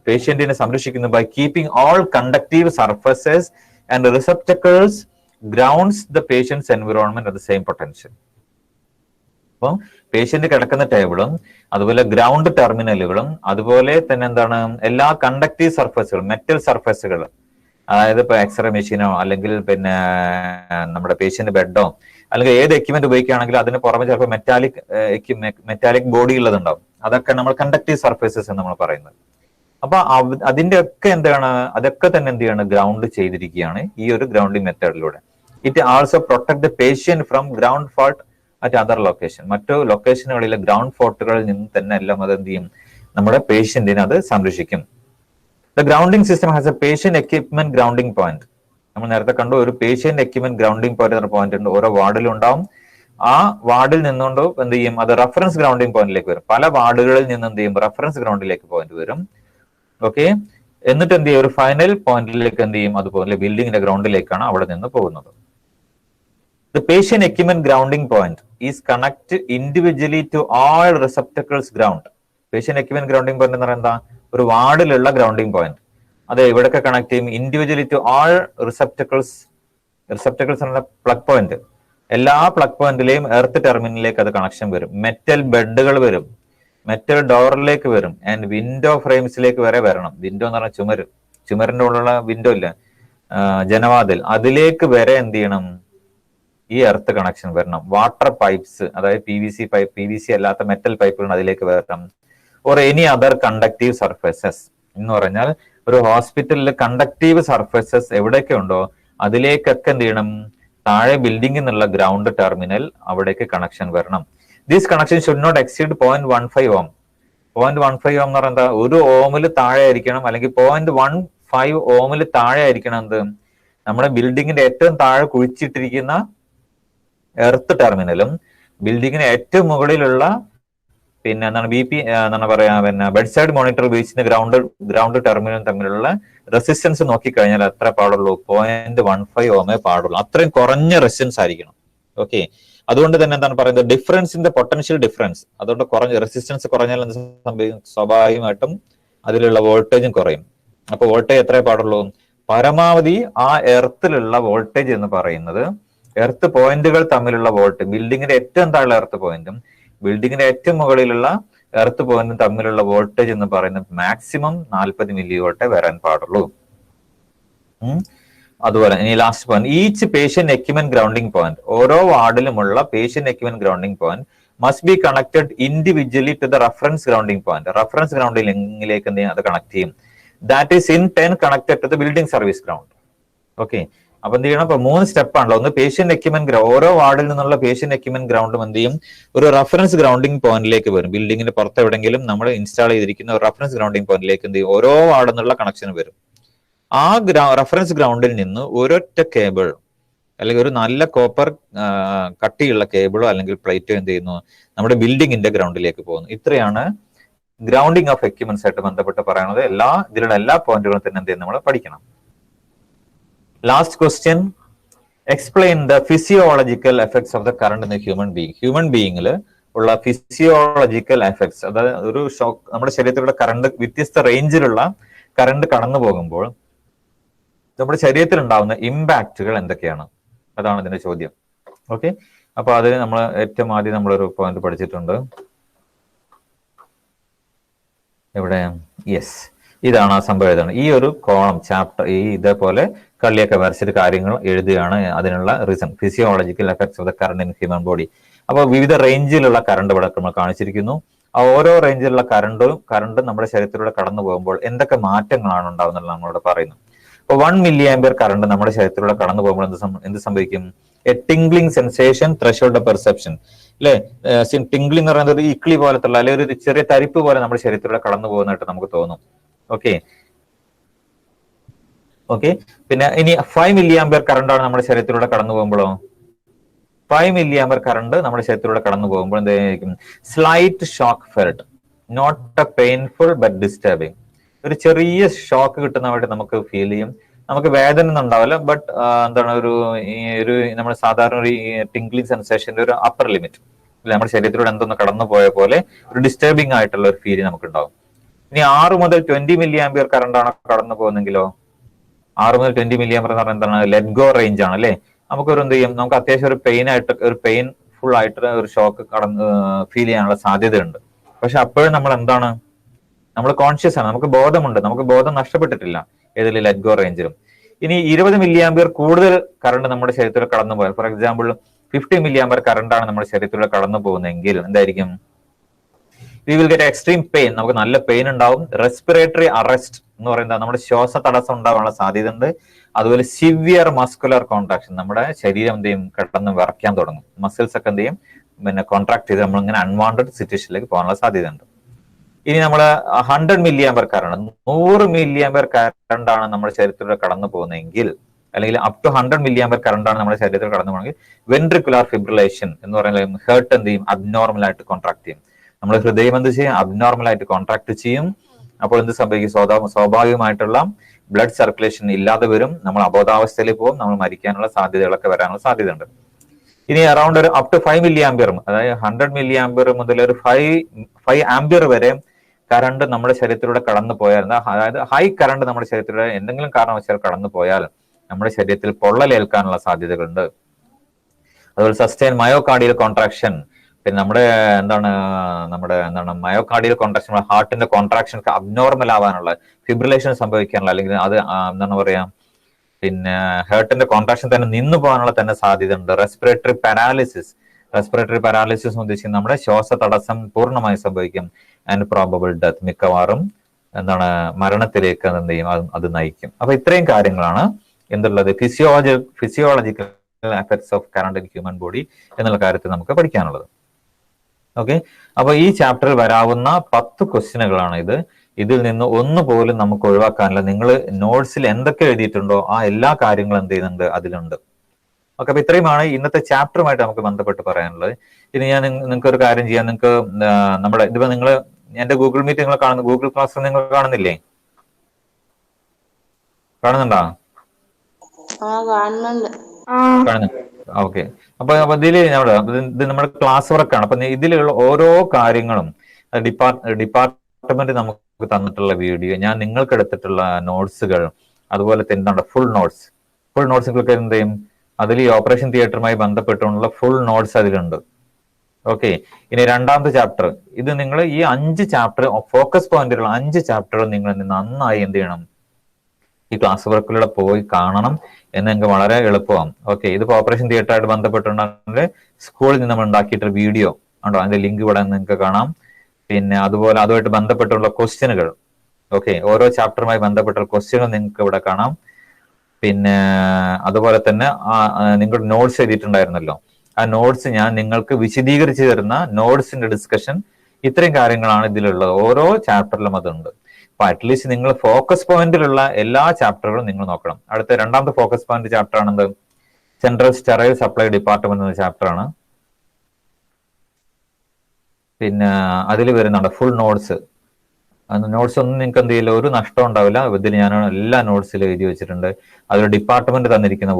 പേഷ്യന്റിനെ സംരക്ഷിക്കുന്നു by keeping all conductive surfaces and receptacles grounds the patient's environment at the same potential. അപ്പം പേഷ്യന്റ് കിടക്കുന്ന ടേബിളും അതുപോലെ ഗ്രൗണ്ട് ടെർമിനലുകളും അതുപോലെ തന്നെ എന്താണ് എല്ലാ കണ്ടക്റ്റീവ് സർഫസുകളും, മെറ്റൽ സർഫസുകൾ, അതായത് ഇപ്പൊ എക്സ്റേ മെഷീനോ അല്ലെങ്കിൽ പിന്നെ നമ്മുടെ പേഷ്യന്റ് ബെഡോ അല്ലെങ്കിൽ ഏത് എക്യുപ്മെന്റ് ഉപയോഗിക്കുകയാണെങ്കിലും അതിന് പുറമെ ചിലപ്പോൾ മെറ്റാലിക് ബോഡി ഉള്ളതുണ്ടാവും. അതൊക്കെ നമ്മൾ കണ്ടക്റ്റീവ് സർഫേസസ് എന്ന് നമ്മൾ പറയുന്നത്. അപ്പൊ അതിന്റെ ഒക്കെ എന്താണ്? അതൊക്കെ തന്നെ എന്ത് ചെയ്യാണ്? ഗ്രൗണ്ട് ചെയ്തിരിക്കുകയാണ് ഈ ഒരു ഗ്രൗണ്ടിങ് മെത്തേഡിലൂടെ. It also protect the patient from ground fault at other location. മറ്റു ലൊക്കേഷനുകളിലെ ഗ്രൗണ്ട് ഫോൾട്ടുകളിൽ നിന്ന് തന്നെ എല്ലാം അത് എന്ത് ചെയ്യും? നമ്മുടെ പേഷ്യന്റിനെ അത് സംരക്ഷിക്കും. The grounding system has A patient equipment grounding point. നമ്മൾ നേരത്തെ കണ്ടു, ഒരു പേഷ്യന്റ് എക്യുപ്മെന്റ് ഗ്രൗണ്ടിങ് പോയിന്റ് എന്ന പോയിന്റ് ഉണ്ട്, ഓരോ വാർഡിലും ഉണ്ടാവും. ആ വാർഡിൽ നിന്നുകൊണ്ട് എന്ത് ചെയ്യും? അത് റഫറൻസ് ഗ്രൗണ്ടിങ് പോയിന്റിലേക്ക് വരും. പല വാർഡുകളിൽ നിന്ന് എന്ത് ചെയ്യും? റഫറൻസ് ഗ്രൗണ്ടിലേക്ക് പോയിന്റ് വരും. ഓക്കെ, എന്നിട്ട് എന്ത് ചെയ്യും, ഒരു ഫൈനൽ പോയിന്റിലേക്ക് എന്ത് ചെയ്യും, അതുപോലെ ബിൽഡിങ്ങിന്റെ ഗ്രൗണ്ടിലേക്കാണ് അവിടെ നിന്ന് പോകുന്നത്. The patient equipment grounding point is connected individually to all receptacles ground. Patient equipment grounding point എന്ന് പറയുന്നത് ഒരു വാർഡിലുള്ള ഗ്രൗണ്ടിങ് പോയിന്റ്. അത് എവിടെയൊക്കെ കണക്ട് ചെയ്യും? ഇൻഡിവിജ്വലി ടു ആൾ റിസെപ്റ്റക്കിൾസ്. റിസെപ്റ്റക്കിൾസ് എന്ന പ്ലഗ് പോയിന്റ്, എല്ലാ പ്ലഗ് പോയിന്റിലെയും എർത്ത് ടെർമിനലിലേക്ക് അത് കണക്ഷൻ വരും. മെറ്റൽ ബെഡുകൾ വരും, മെറ്റൽ ഡോറിലേക്ക് വരും, ആൻഡ് വിൻഡോ ഫ്രെയിംസിലേക്ക് വരെ വരണം. വിൻഡോ എന്ന് പറഞ്ഞാൽ ചുമരിന്റെ ഉള്ളിലുള്ള വിൻഡോ ഇല്ല, ജനവാതിൽ, അതിലേക്ക് വരെ എന്ത് ചെയ്യണം, ഈ എർത്ത് കണക്ഷൻ വരണം. വാട്ടർ പൈപ്സ്, അതായത് പി വി സി അല്ലാത്ത മെറ്റൽ പൈപ്പുകൾ അതിലേക്ക് വരണം. Or any other conductive surfaces എന്ന് പറഞ്ഞാൽ ഒരു ഹോസ്പിറ്റലിൽ കണ്ടക്റ്റീവ് സർഫേസസ് എവിടെയൊക്കെ ഉണ്ടോ അതിലേക്കൊക്കെ എന്ത് ചെയ്യണം, താഴെ ബിൽഡിംഗിൽ നിന്നുള്ള ഗ്രൗണ്ട് ടെർമിനൽ അവിടേക്ക് കണക്ഷൻ വരണം. This connection should not exceed 0.15 ohm. 0.15 ohm എന്ന് പറയുന്നത് ഒരു ഓമിൽ താഴെ ആയിരിക്കണം, അല്ലെങ്കിൽ 0.15 ഓമിൽ താഴെ ആയിരിക്കണം എന്ത്, നമ്മുടെ ബിൽഡിങ്ങിന്റെ ഏറ്റവും താഴെ കുഴിച്ചിട്ടിരിക്കുന്ന എർത്ത് ടെർമിനലും ബിൽഡിങ്ങിന് ഏറ്റവും മുകളിലുള്ള പിന്നെ എന്താണ് എന്താണ് പറയാ, പിന്നെ ബെഡ് സൈഡ് മോണിറ്റർ ഉപയോഗിക്കുന്ന ഗ്രൗണ്ട് ടെർമിനലും തമ്മിലുള്ള റെസിസ്റ്റൻസ് നോക്കിക്കഴിഞ്ഞാൽ എത്ര പാടുള്ളൂ, 0.15 ഓമേ പാടുള്ളൂ. അത്രയും കുറഞ്ഞ റെസിസ്റ്റൻസ് ആയിരിക്കണം. ഓക്കെ, അതുകൊണ്ട് തന്നെ എന്താണ് പറയുന്നത്, difference in the potential difference. അതുകൊണ്ട് കുറഞ്ഞ റെസിസ്റ്റൻസ് കുറഞ്ഞാൽ എന്ത് സംഭവിക്കും, സ്വാഭാവികമായിട്ടും അതിലുള്ള വോൾട്ടേജും കുറയും. അപ്പൊ വോൾട്ടേജ് എത്രേ പാടുള്ളൂ, പരമാവധി ആ എർത്തിലുള്ള വോൾട്ടേജ് എന്ന് പറയുന്നത്, എർത്ത് പോയിന്റുകൾ തമ്മിലുള്ള വോൾട്ടേജ്, ബിൽഡിങ്ങിന്റെ ഏറ്റവും താഴെ എർത്ത് പോയിന്റും ബിൽഡിങ്ങിന്റെ ഏറ്റവും മുകളിലുള്ള എർത്ത് പോയിന്റും തമ്മിലുള്ള വോൾട്ടേജ് എന്ന് പറയുന്നത് മാക്സിമം 40 മില്ലി വോൾട്ടേ വരാൻ പാടുള്ളൂ. അതുപോലെ ഇനി last point, each patient equipment grounding point, ഓരോ വാർഡിലുമുള്ള patient equipment grounding point must be connected individually to the reference grounding point. Reference ഗ്രൗണ്ടിലേക്ക് എന്ത് ചെയ്യും, അത് കണക്ട് ചെയ്യും. That is in turn connected to the building service ground. Okay, അപ്പൊ എന്ത് ചെയ്യണം, ഇപ്പൊ 3 സ്റ്റെപ്പാണല്ലോ. ഒന്ന് പേഷ്യന്റ് എക്യുപ്മെന്റ്, ഓരോ വാർഡിൽ നിന്നുള്ള പേഷ്യന്റ് എക്യുപ്മെന്റ് ഗ്രൗണ്ടും എന്ത് ചെയ്യും, ഒരു റഫറൻസ് ഗ്രൗണ്ടിങ് പോയിന്റിലേക്ക് വരും. ബിൽഡിങ്ങിന്റെ പുറത്ത് എവിടെയെങ്കിലും നമ്മൾ ഇൻസ്റ്റാൾ ചെയ്തിരിക്കുന്ന ഒരു റഫറൻസ് ഗ്രൗണ്ടിങ് പോയിന്റിലേക്ക് എന്ത് ചെയ്യും, ഓരോ വാർഡിൽ നിന്നുള്ള കണക്ഷൻ വരും. ആ റഫറൻസ് ഗ്രൗണ്ടിൽ നിന്ന് ഒരൊറ്റ കേബിൾ അല്ലെങ്കിൽ ഒരു നല്ല കോപ്പർ കട്ടിയുള്ള കേബിളോ അല്ലെങ്കിൽ പ്ലേറ്റോ എന്ത് ചെയ്യുന്നു, നമ്മുടെ ബിൽഡിങ്ങിന്റെ ഗ്രൗണ്ടിലേക്ക് പോകുന്നു. ഇത്രയാണ് ഗ്രൗണ്ടിങ് ഓഫ് എക്യുപ്മെന്റ്സ് ആയിട്ട് ബന്ധപ്പെട്ട് പറയുന്നത്. ഇതിലുള്ള എല്ലാ പോയിന്റുകളും തന്നെ എന്ത് ചെയ്യും, നമ്മൾ പഠിക്കണം. Last question, explain the physiological effects of the current in the human being. Human ബീയിങ്ങിൽ ഉള്ള ഫിസിയോളജിക്കൽ എഫക്ട്സ്, അതായത് ഒരു ഷോക്ക്, നമ്മുടെ ശരീരത്തിലുള്ള കറണ്ട്, വ്യത്യസ്ത റേഞ്ചിലുള്ള കറണ്ട് കടന്നു പോകുമ്പോൾ നമ്മുടെ ശരീരത്തിൽ ഉണ്ടാവുന്ന ഇമ്പാക്റ്റുകൾ എന്തൊക്കെയാണ്, അതാണ് ഇതിന്റെ ചോദ്യം. ഓക്കെ, അപ്പൊ അതിന് നമ്മൾ ഏറ്റവും ആദ്യം നമ്മളൊരു പോയിന്റ് പഠിച്ചിട്ടുണ്ട്. എവിടെ, യെസ്, ഇതാണ് ആ സംഭവം. എഴുതാണ് ഈ ഒരു കോളം ചാപ്റ്റർ, ഈ ഇതേപോലെ കള്ളിയൊക്കെ വരച്ചിട്ട് കാര്യങ്ങൾ എഴുതുകയാണ്. അതിനുള്ള reason physiological effects of the current in human body. അപ്പോൾ വിവിധ റേഞ്ചിലുള്ള കറണ്ട് ഇവിടെ നമ്മൾ കാണിച്ചിരിക്കുന്നു. ആ ഓരോ റേഞ്ചിലുള്ള കറണ്ട് നമ്മുടെ ശരീരത്തിലൂടെ കടന്നു പോകുമ്പോൾ എന്തൊക്കെ മാറ്റങ്ങളാണ് ഉണ്ടാവുന്നത് നമ്മളോട് പറയുന്നു. അപ്പോൾ 1 മില്ലി ആംപിയർ കറണ്ട് നമ്മുടെ ശരീരത്തിലൂടെ കടന്നു പോകുമ്പോൾ എന്ത് സംഭവിക്കും, A tingling sensation, threshold perception, അല്ലെ? ടിംഗ്ലിംഗ് എന്ന് പറയുന്നത് ഇക്ലി പോലത്തുള്ള അല്ലെങ്കിൽ ഒരു ചെറിയ തരിപ്പ് പോലെ നമ്മുടെ ശരീരത്തിലൂടെ കടന്നു പോകുന്നതായിട്ട് നമുക്ക് തോന്നും. ഓക്കെ, പിന്നെ ഇനി 5 മില്ലി ആംപിയർ കറണ്ടാണ് നമ്മുടെ ശരീരത്തിലൂടെ കടന്നു പോകുമ്പോഴോ, 5 മില്ലി ആംപിയർ കറണ്ട് നമ്മുടെ ശരീരത്തിലൂടെ കടന്നു പോകുമ്പോൾ എന്തായിരിക്കും, slight shock felt, not a painful but disturbing. ഒരു ചെറിയ ഷോക്ക് കിട്ടുന്നതായിട്ട് നമുക്ക് ഫീൽ ചെയ്യും. നമുക്ക് വേദന ഒന്നും ഉണ്ടാവില്ല, ബട്ട് എന്താണ് ഒരു നമ്മൾ സാധാരണ ഒരു ടിംഗ്ലിംഗ് സെൻസേഷന്റെ ഒരു അപ്പർ ലിമിറ്റ്, അല്ലെ? നമ്മുടെ ശരീരത്തിലൂടെ എന്തൊന്ന് കടന്നു പോയ പോലെ ഒരു ഡിസ്റ്റർബിങ് ആയിട്ടുള്ള ഒരു ഫീൽ നമുക്ക് ഉണ്ടാവും. ഇനി 6 മുതൽ 20 മില്ലി ആംപിയർ കറണ്ടാണ് കടന്നു പോകുന്നെങ്കിലോ, 6 മുതൽ 20 മില്ലി ആംപിയർ എന്ന് പറയുന്നത് എന്താണ്, ലെറ്റ് ഗോ റേഞ്ച് ആണ്, അല്ലെ? നമുക്കൊരു എന്ത് ചെയ്യും, നമുക്ക് അത്യാവശ്യം ഒരു പെയിൻഫുൾ ആയിട്ട് ഒരു ഷോക്ക് ഫീൽ ചെയ്യാനുള്ള സാധ്യതയുണ്ട്. പക്ഷെ അപ്പോഴും നമ്മൾ എന്താണ്, നമ്മൾ കോൺഷ്യസ് ആണ്, നമുക്ക് ബോധമുണ്ട്, നമുക്ക് ബോധം നഷ്ടപ്പെട്ടിട്ടില്ല ഏതിൽ, ലെറ്റ് ഗോ റേഞ്ചിലും. ഇനി 20 മില്ലി ആംപിയർ കൂടുതൽ കറണ്ട് നമ്മുടെ ശരീരത്തിൽ കടന്നു പോയാൽ, ഫോർ എക്സാമ്പിൾ 50 മില്ലി ആംപിയർ കറണ്ടാണ് നമ്മുടെ ശരീരത്തിൽ കടന്നു പോകുന്നതെങ്കിൽ എന്തായിരിക്കും, we will get extreme pain, നമുക്ക് നല്ല പെയിൻ ഉണ്ടാവും. റെസ്പിറേറ്ററി അറസ്റ്റ് എന്ന് പറയുന്നത് നമ്മുടെ ശ്വാസ തടസ്സം ഉണ്ടാവാനുള്ള സാധ്യത ഉണ്ട്. അതുപോലെ സിവിയർ മസ്കുലർ കോൺട്രാക്ഷൻ, നമ്മുടെ ശരീരം എന്ത് ചെയ്യും, കിടന്ന് വിറയ്ക്കാൻ തുടങ്ങും. മസിൽസ് ഒക്കെ എന്ത് ചെയ്യും, പിന്നെ കോൺട്രാക്ട് ചെയ്ത് നമ്മളിങ്ങനെ അൺവാണ്ടഡ് സിറ്റുവേഷനിലേക്ക് പോകാനുള്ള സാധ്യത ഉണ്ട്. ഇനി നമ്മൾ 100 milli ampere current, 100 milli ampere കറണ്ടാണ് നമ്മുടെ ശരീരത്തിലൂടെ കടന്നു പോകുന്നതെങ്കിൽ, അല്ലെങ്കിൽ അപ് ടു 100 മില്ലി ആംപിയർ കറണ്ടാണ് നമ്മുടെ ശരീരത്തിൽ കടന്നു പോകുന്നെങ്കിൽ വെൻട്രിക്കുലാർ ഫിബ്രിലേഷൻ എന്ന് പറയുന്നത് ഹേർട്ട് എന്ത് ചെയ്യും, അബ്നോർമൽ ആയിട്ട് കോൺട്രാക്ട് ചെയ്യും. നമ്മുടെ ഹൃദയം എന്ത് ചെയ്യും, അബ്നോർമൽ ആയിട്ട് കോൺട്രാക്ട് ചെയ്യും. അപ്പോൾ എന്ത് സംഭവിക്കും? സ്വാഭാവികമായിട്ടുള്ള ബ്ലഡ് സർക്കുലേഷൻ ഇല്ലാതെ വരും, നമ്മൾ അബോധാവസ്ഥയിൽ പോകും, നമ്മൾ മരിക്കാനുള്ള സാധ്യതകളൊക്കെ വരാനുള്ള സാധ്യതയുണ്ട്. ഇനി അറൌണ്ട് ഒരു അപ് ടു 5 മില്ലി ആംബിയർ, അതായത് 100 മില്ലി ആംബിയർ മുതൽ ഒരു 5 ആംബിയർ വരെ കറണ്ട് നമ്മുടെ ശരീരത്തിലൂടെ കടന്നു പോയാൽ, അതായത് ഹൈ കറണ്ട് നമ്മുടെ ശരീരത്തിലൂടെ എന്തെങ്കിലും കാരണവശാൽ കടന്നു പോയാൽ നമ്മുടെ ശരീരത്തിൽ പൊള്ളലേൽക്കാനുള്ള സാധ്യതകളുണ്ട്. അതുപോലെ സസ്റ്റൈൻ മയോകാർഡിയൽ കോൺട്രാക്ഷൻ, പിന്നെ നമ്മുടെ മയോകാർഡിയൽ കോൺട്രാക്ഷൻ, ഹാർട്ടിന്റെ കോൺട്രാക്ഷൻ അബ്നോർമൽ ആവാനുള്ള, ഫിബ്രിലേഷൻ സംഭവിക്കാനുള്ള, അല്ലെങ്കിൽ അത് എന്താണ് പറയാ, പിന്നെ ഹാർട്ടിന്റെ കോൺട്രാക്ഷൻ തന്നെ നിന്നു പോകാനുള്ള തന്നെ സാധ്യത ഉണ്ട്. റെസ്പിറേറ്ററി പാരാലിസിസ് എന്ന് ഉദ്ദേശിക്കുന്നത് നമ്മുടെ ശ്വാസ തടസ്സം പൂർണ്ണമായി സംഭവിക്കും. ആൻഡ് പ്രോബബിൾ ഡെത്ത്, മിക്കവാറും മരണത്തിലേക്ക് എന്ത് ചെയ്യും, അത് നയിക്കും. അപ്പൊ ഇത്രയും കാര്യങ്ങളാണ് എന്തുള്ളത്, physiological effects of current in human body എന്നുള്ള കാര്യത്തിൽ നമുക്ക് പഠിക്കാനുള്ളത്. ഓക്കെ, അപ്പൊ ഈ ചാപ്റ്ററിൽ വരാവുന്ന 10 ക്വസ്റ്റ്യനുകളാണ് ഇത്. ഇതിൽ നിന്ന് ഒന്നുപോലും നമുക്ക് ഒഴിവാക്കാനില്ല. നിങ്ങൾ നോട്ട്സിൽ എന്തൊക്കെ എഴുതിയിട്ടുണ്ടോ ആ എല്ലാ കാര്യങ്ങളും എന്ത് ചെയ്യുന്നുണ്ട്, അതിലുണ്ട്. ഓക്കെ, അപ്പൊ ഇത്രയുമാണ് ഇന്നത്തെ ചാപ്റ്ററുമായിട്ട് നമുക്ക് ബന്ധപ്പെട്ട് പറയാനുള്ളത്. ഇനി ഞാൻ നിങ്ങൾക്ക് ഒരു കാര്യം ചെയ്യാം. നിങ്ങൾക്ക് നമ്മുടെ ഇതിപ്പോ നിങ്ങൾ എന്റെ ഗൂഗിൾ മീറ്റ് നിങ്ങൾ കാണുന്നു, ഗൂഗിൾ ക്ലാസ് നിങ്ങൾ കാണുന്നില്ലേ? കാണുന്നുണ്ടോ? കാണുന്നുണ്ട്. ഓക്കെ, അപ്പൊ ഇതില് ഇത് നമ്മുടെ ക്ലാസ് വർക്കാണ്. അപ്പൊ ഇതിലുള്ള ഓരോ കാര്യങ്ങളും ഡിപ്പാർട്ട്മെന്റ് നമുക്ക് തന്നിട്ടുള്ള വീഡിയോ, ഞാൻ നിങ്ങൾക്ക് എടുത്തിട്ടുള്ള നോട്ട്സുകൾ, അതുപോലെ തന്നെ ഫുൾ നോട്ട്സ് നിങ്ങൾക്ക് എന്ത് ചെയ്യും, അതിൽ ഈ ഓപ്പറേഷൻ തിയേറ്ററുമായി ബന്ധപ്പെട്ടുള്ള ഫുൾ നോട്ട്സ് അതിലുണ്ട്. ഓക്കെ, ഇനി രണ്ടാമത്തെ ചാപ്റ്റർ, ഇത് നിങ്ങൾ ഈ 5 ചാപ്റ്റർ ഫോക്കസ് പോയിന്റുള്ള 5 ചാപ്റ്റർ നിങ്ങൾ നന്നായി എന്ത് ചെയ്യണം, ഈ ക്ലാസ് വർക്കിലൂടെ പോയി കാണണം എന്ന് നിങ്ങൾക്ക് വളരെ എളുപ്പമാകും. ഓക്കെ, ഇതിപ്പോ ഓപ്പറേഷൻ തിയേറ്ററായിട്ട് ബന്ധപ്പെട്ടുണ്ടെങ്കിൽ സ്കൂളിൽ നിന്ന് നമ്മൾ ഉണ്ടാക്കിയിട്ടൊരു വീഡിയോ ഉണ്ടോ, അതിന്റെ ലിങ്ക് ഇവിടെ നിങ്ങൾക്ക് കാണാം. പിന്നെ അതുപോലെ അതുമായിട്ട് ബന്ധപ്പെട്ടുള്ള ക്വസ്റ്റ്യനുകൾ, ഓക്കെ, ഓരോ ചാപ്റ്ററുമായി ബന്ധപ്പെട്ട ക്വസ്റ്റ്യനുകൾ നിങ്ങൾക്ക് ഇവിടെ കാണാം. പിന്നെ അതുപോലെ തന്നെ നിങ്ങളുടെ നോട്ട്സ് എഴുതിയിട്ടുണ്ടായിരുന്നല്ലോ, ആ നോട്ട്സ് ഞാൻ നിങ്ങൾക്ക് വിശദീകരിച്ച് തരുന്ന നോട്ട്സിന്റെ ഡിസ്കഷൻ, ഇത്രയും കാര്യങ്ങളാണ് ഇതിലുള്ളത്. ഓരോ ചാപ്റ്ററിലും അതുണ്ട്. അപ്പൊ അറ്റ്ലീസ്റ്റ് നിങ്ങൾ ഫോക്കസ് പോയിന്റിലുള്ള എല്ലാ ചാപ്റ്ററുകളും നിങ്ങൾ നോക്കണം. അടുത്ത രണ്ടാമത്തെ ഫോക്കസ് പോയിന്റ് ചാപ്റ്റർ ആണെന്ത്, സെൻട്രൽ സ്റ്റെറൈൽ സപ്ലൈ ഡിപ്പാർട്ട്മെന്റ് എന്ന ചാപ്റ്റർ ആണ്. പിന്നെ അതിൽ വരുന്നുണ്ട് ഫുൾ നോട്ട്സ്. നോട്ട്സ് ഒന്നും നിങ്ങൾക്ക് എന്ത് ചെയ്യില്ല, ഒരു നഷ്ടം ഉണ്ടാവില്ല. ഇതിൽ ഞാൻ എല്ലാ നോട്ട്സിലും എഴുതി വെച്ചിട്ടുണ്ട്. അതിൽ ഡിപ്പാർട്ട്മെന്റ് തന്നിരിക്കുന്ന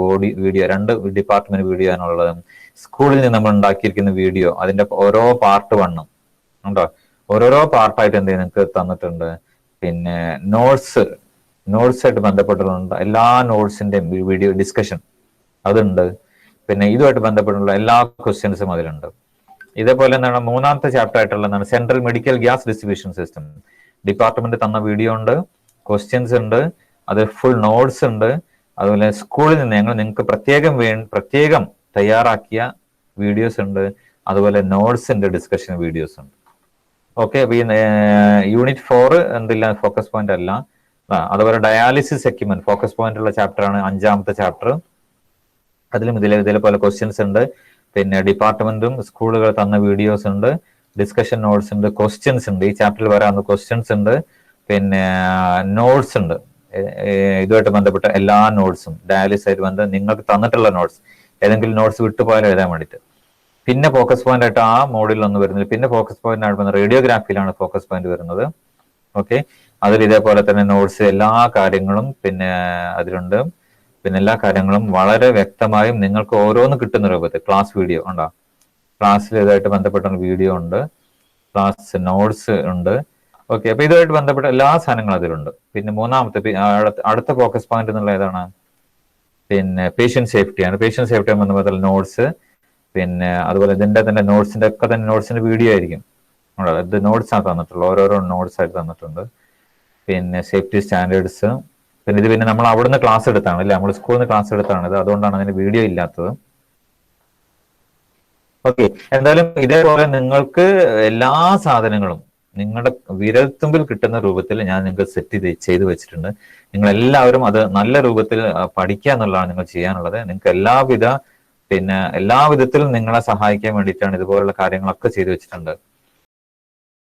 വീഡിയോ, 2 ഡിപ്പാർട്ട്മെന്റ് വീഡിയോ ആണുള്ളത്. സ്കൂളിൽ നിന്ന് നമ്മൾ ഉണ്ടാക്കിയിരിക്കുന്ന വീഡിയോ, അതിന്റെ ഓരോ പാർട്ട് 1 ഉണ്ടോ, ഓരോരോ പാർട്ടായിട്ട് എന്ത് ചെയ്യും നിങ്ങൾക്ക് തന്നിട്ടുണ്ട്. പിന്നെ നോട്ട്സായിട്ട് ബന്ധപ്പെട്ടിട്ടുണ്ട്, എല്ലാ നോട്ട്സിന്റെയും വീഡിയോ ഡിസ്കഷൻ അതുണ്ട്. പിന്നെ ഇതുമായിട്ട് ബന്ധപ്പെട്ടുള്ള എല്ലാ ക്വസ്റ്റ്യൻസും അതിലുണ്ട്. ഇതേപോലെ എന്താണ് മൂന്നാമത്തെ ചാപ്റ്റർ ആയിട്ടുള്ള central medical gas distribution system, department തന്ന വീഡിയോ ഉണ്ട്, ക്വസ്റ്റ്യൻസ് ഉണ്ട്, അത് ഫുൾ നോട്ട്സ് ഉണ്ട്. അതുപോലെ സ്കൂളിൽ നിന്ന് നിങ്ങൾക്ക് പ്രത്യേകം തയ്യാറാക്കിയ വീഡിയോസ് ഉണ്ട്. അതുപോലെ നോട്ട്സിന്റെ ഡിസ്കഷൻ വീഡിയോസ് ഉണ്ട്. ഓക്കെ, അപ്പൊ ഈ യൂണിറ്റ് 4 എന്തില്ല, ഫോക്കസ് പോയിന്റ് അല്ല. അതുപോലെ ഡയാലിസിസ് എക്യുപ്മെന്റ് ഫോക്കസ് പോയിന്റ് ഉള്ള ചാപ്റ്റർ ആണ് 5ാമത്തെ ചാപ്റ്റർ. അതിലും ഇതേപോലെ ക്വസ്റ്റ്യൻസ് ഉണ്ട്. പിന്നെ ഡിപ്പാർട്ട്മെന്റും സ്കൂളുകൾ തന്ന വീഡിയോസ് ഉണ്ട്, ഡിസ്കഷൻ നോട്ട്സ് ഉണ്ട്, ക്വസ്റ്റ്യൻസ് ഉണ്ട്, ഈ ചാപ്റ്ററിൽ വരാവുന്ന ക്വസ്റ്റ്യൻസ് ഉണ്ട്. പിന്നെ നോട്ട്സ് ഉണ്ട്, ഇതുമായിട്ട് ബന്ധപ്പെട്ട എല്ലാ നോട്ട്സും, ഡയാലിസിസ് ആയിട്ട് നിങ്ങൾക്ക് തന്നിട്ടുള്ള നോട്ട്സ്, ഏതെങ്കിലും നോട്ട്സ് വിട്ടുപോയാലും എഴുതാൻ വേണ്ടിയിട്ട്. പിന്നെ ഫോക്കസ് പോയിന്റ് ആയിട്ട് ആ മോഡിലൊന്നും വരുന്നില്ല. പിന്നെ ഫോക്കസ് പോയിന്റ് ആയിട്ട് റേഡിയോഗ്രാഫിയിലാണ് ഫോക്കസ് പോയിന്റ് വരുന്നത്. ഓക്കെ, അതിൽ ഇതേപോലെ തന്നെ നോട്ട്സ് എല്ലാ കാര്യങ്ങളും പിന്നെ അതിലുണ്ട്. പിന്നെ എല്ലാ കാര്യങ്ങളും വളരെ വ്യക്തമായും നിങ്ങൾക്ക് ഓരോന്ന് കിട്ടുന്ന രൂപത്തിൽ ക്ലാസ് വീഡിയോ ഉണ്ടോ, ക്ലാസ്സിൽ ഇതായിട്ട് ബന്ധപ്പെട്ട വീഡിയോ ഉണ്ട്, ക്ലാസ് നോട്ട്സ് ഉണ്ട്. ഓക്കെ, അപ്പൊ ഇതുമായിട്ട് ബന്ധപ്പെട്ട എല്ലാ സാധനങ്ങളും അതിലുണ്ട്. പിന്നെ മൂന്നാമത്തെ അടുത്ത ഫോക്കസ് പോയിന്റ് എന്നുള്ള ഏതാണ്, പിന്നെ പേഷ്യന്റ് സേഫ്റ്റിയാണ്. പേഷ്യന്റ് സേഫ്റ്റി ബന്ധപ്പെട്ട നോട്ട്സ്, പിന്നെ അതുപോലെ ഇതിന്റെ തന്നെ നോട്ട്സിന്റെ വീഡിയോ ആയിരിക്കും. ഇത് നോട്ട്സ് ആണ് തന്നിട്ടുള്ളത്, ഓരോരോ നോട്ട്സ് ആയിട്ട് തന്നിട്ടുണ്ട്. പിന്നെ സേഫ്റ്റി സ്റ്റാൻഡേർഡ്സ്, പിന്നെ ഇത് പിന്നെ നമ്മൾ അവിടുന്ന് ക്ലാസ് എടുത്താണ് അല്ലെ, നമ്മൾ സ്കൂളിൽ നിന്ന് ക്ലാസ് എടുത്താണ് ഇത്, അതുകൊണ്ടാണ് അതിന് വീഡിയോ ഇല്ലാത്തത്. ഓക്കെ, എന്തായാലും ഇതേപോലെ നിങ്ങൾക്ക് എല്ലാ സാധനങ്ങളും നിങ്ങളുടെ വിരൽത്തുമ്പിൽ കിട്ടുന്ന രൂപത്തിൽ ഞാൻ നിങ്ങൾക്ക് സെറ്റ് ചെയ്ത് വെച്ചിട്ടുണ്ട്. നിങ്ങൾ എല്ലാവരും അത് നല്ല രൂപത്തിൽ പഠിക്കുക എന്നുള്ളതാണ് നിങ്ങൾ ചെയ്യാനുള്ളത്. നിങ്ങൾക്ക് എല്ലാ വിധത്തിലും നിങ്ങളെ സഹായിക്കാൻ വേണ്ടിയിട്ടാണ് ഇതുപോലുള്ള കാര്യങ്ങളൊക്കെ ചെയ്തു വെച്ചിട്ടുണ്ട്.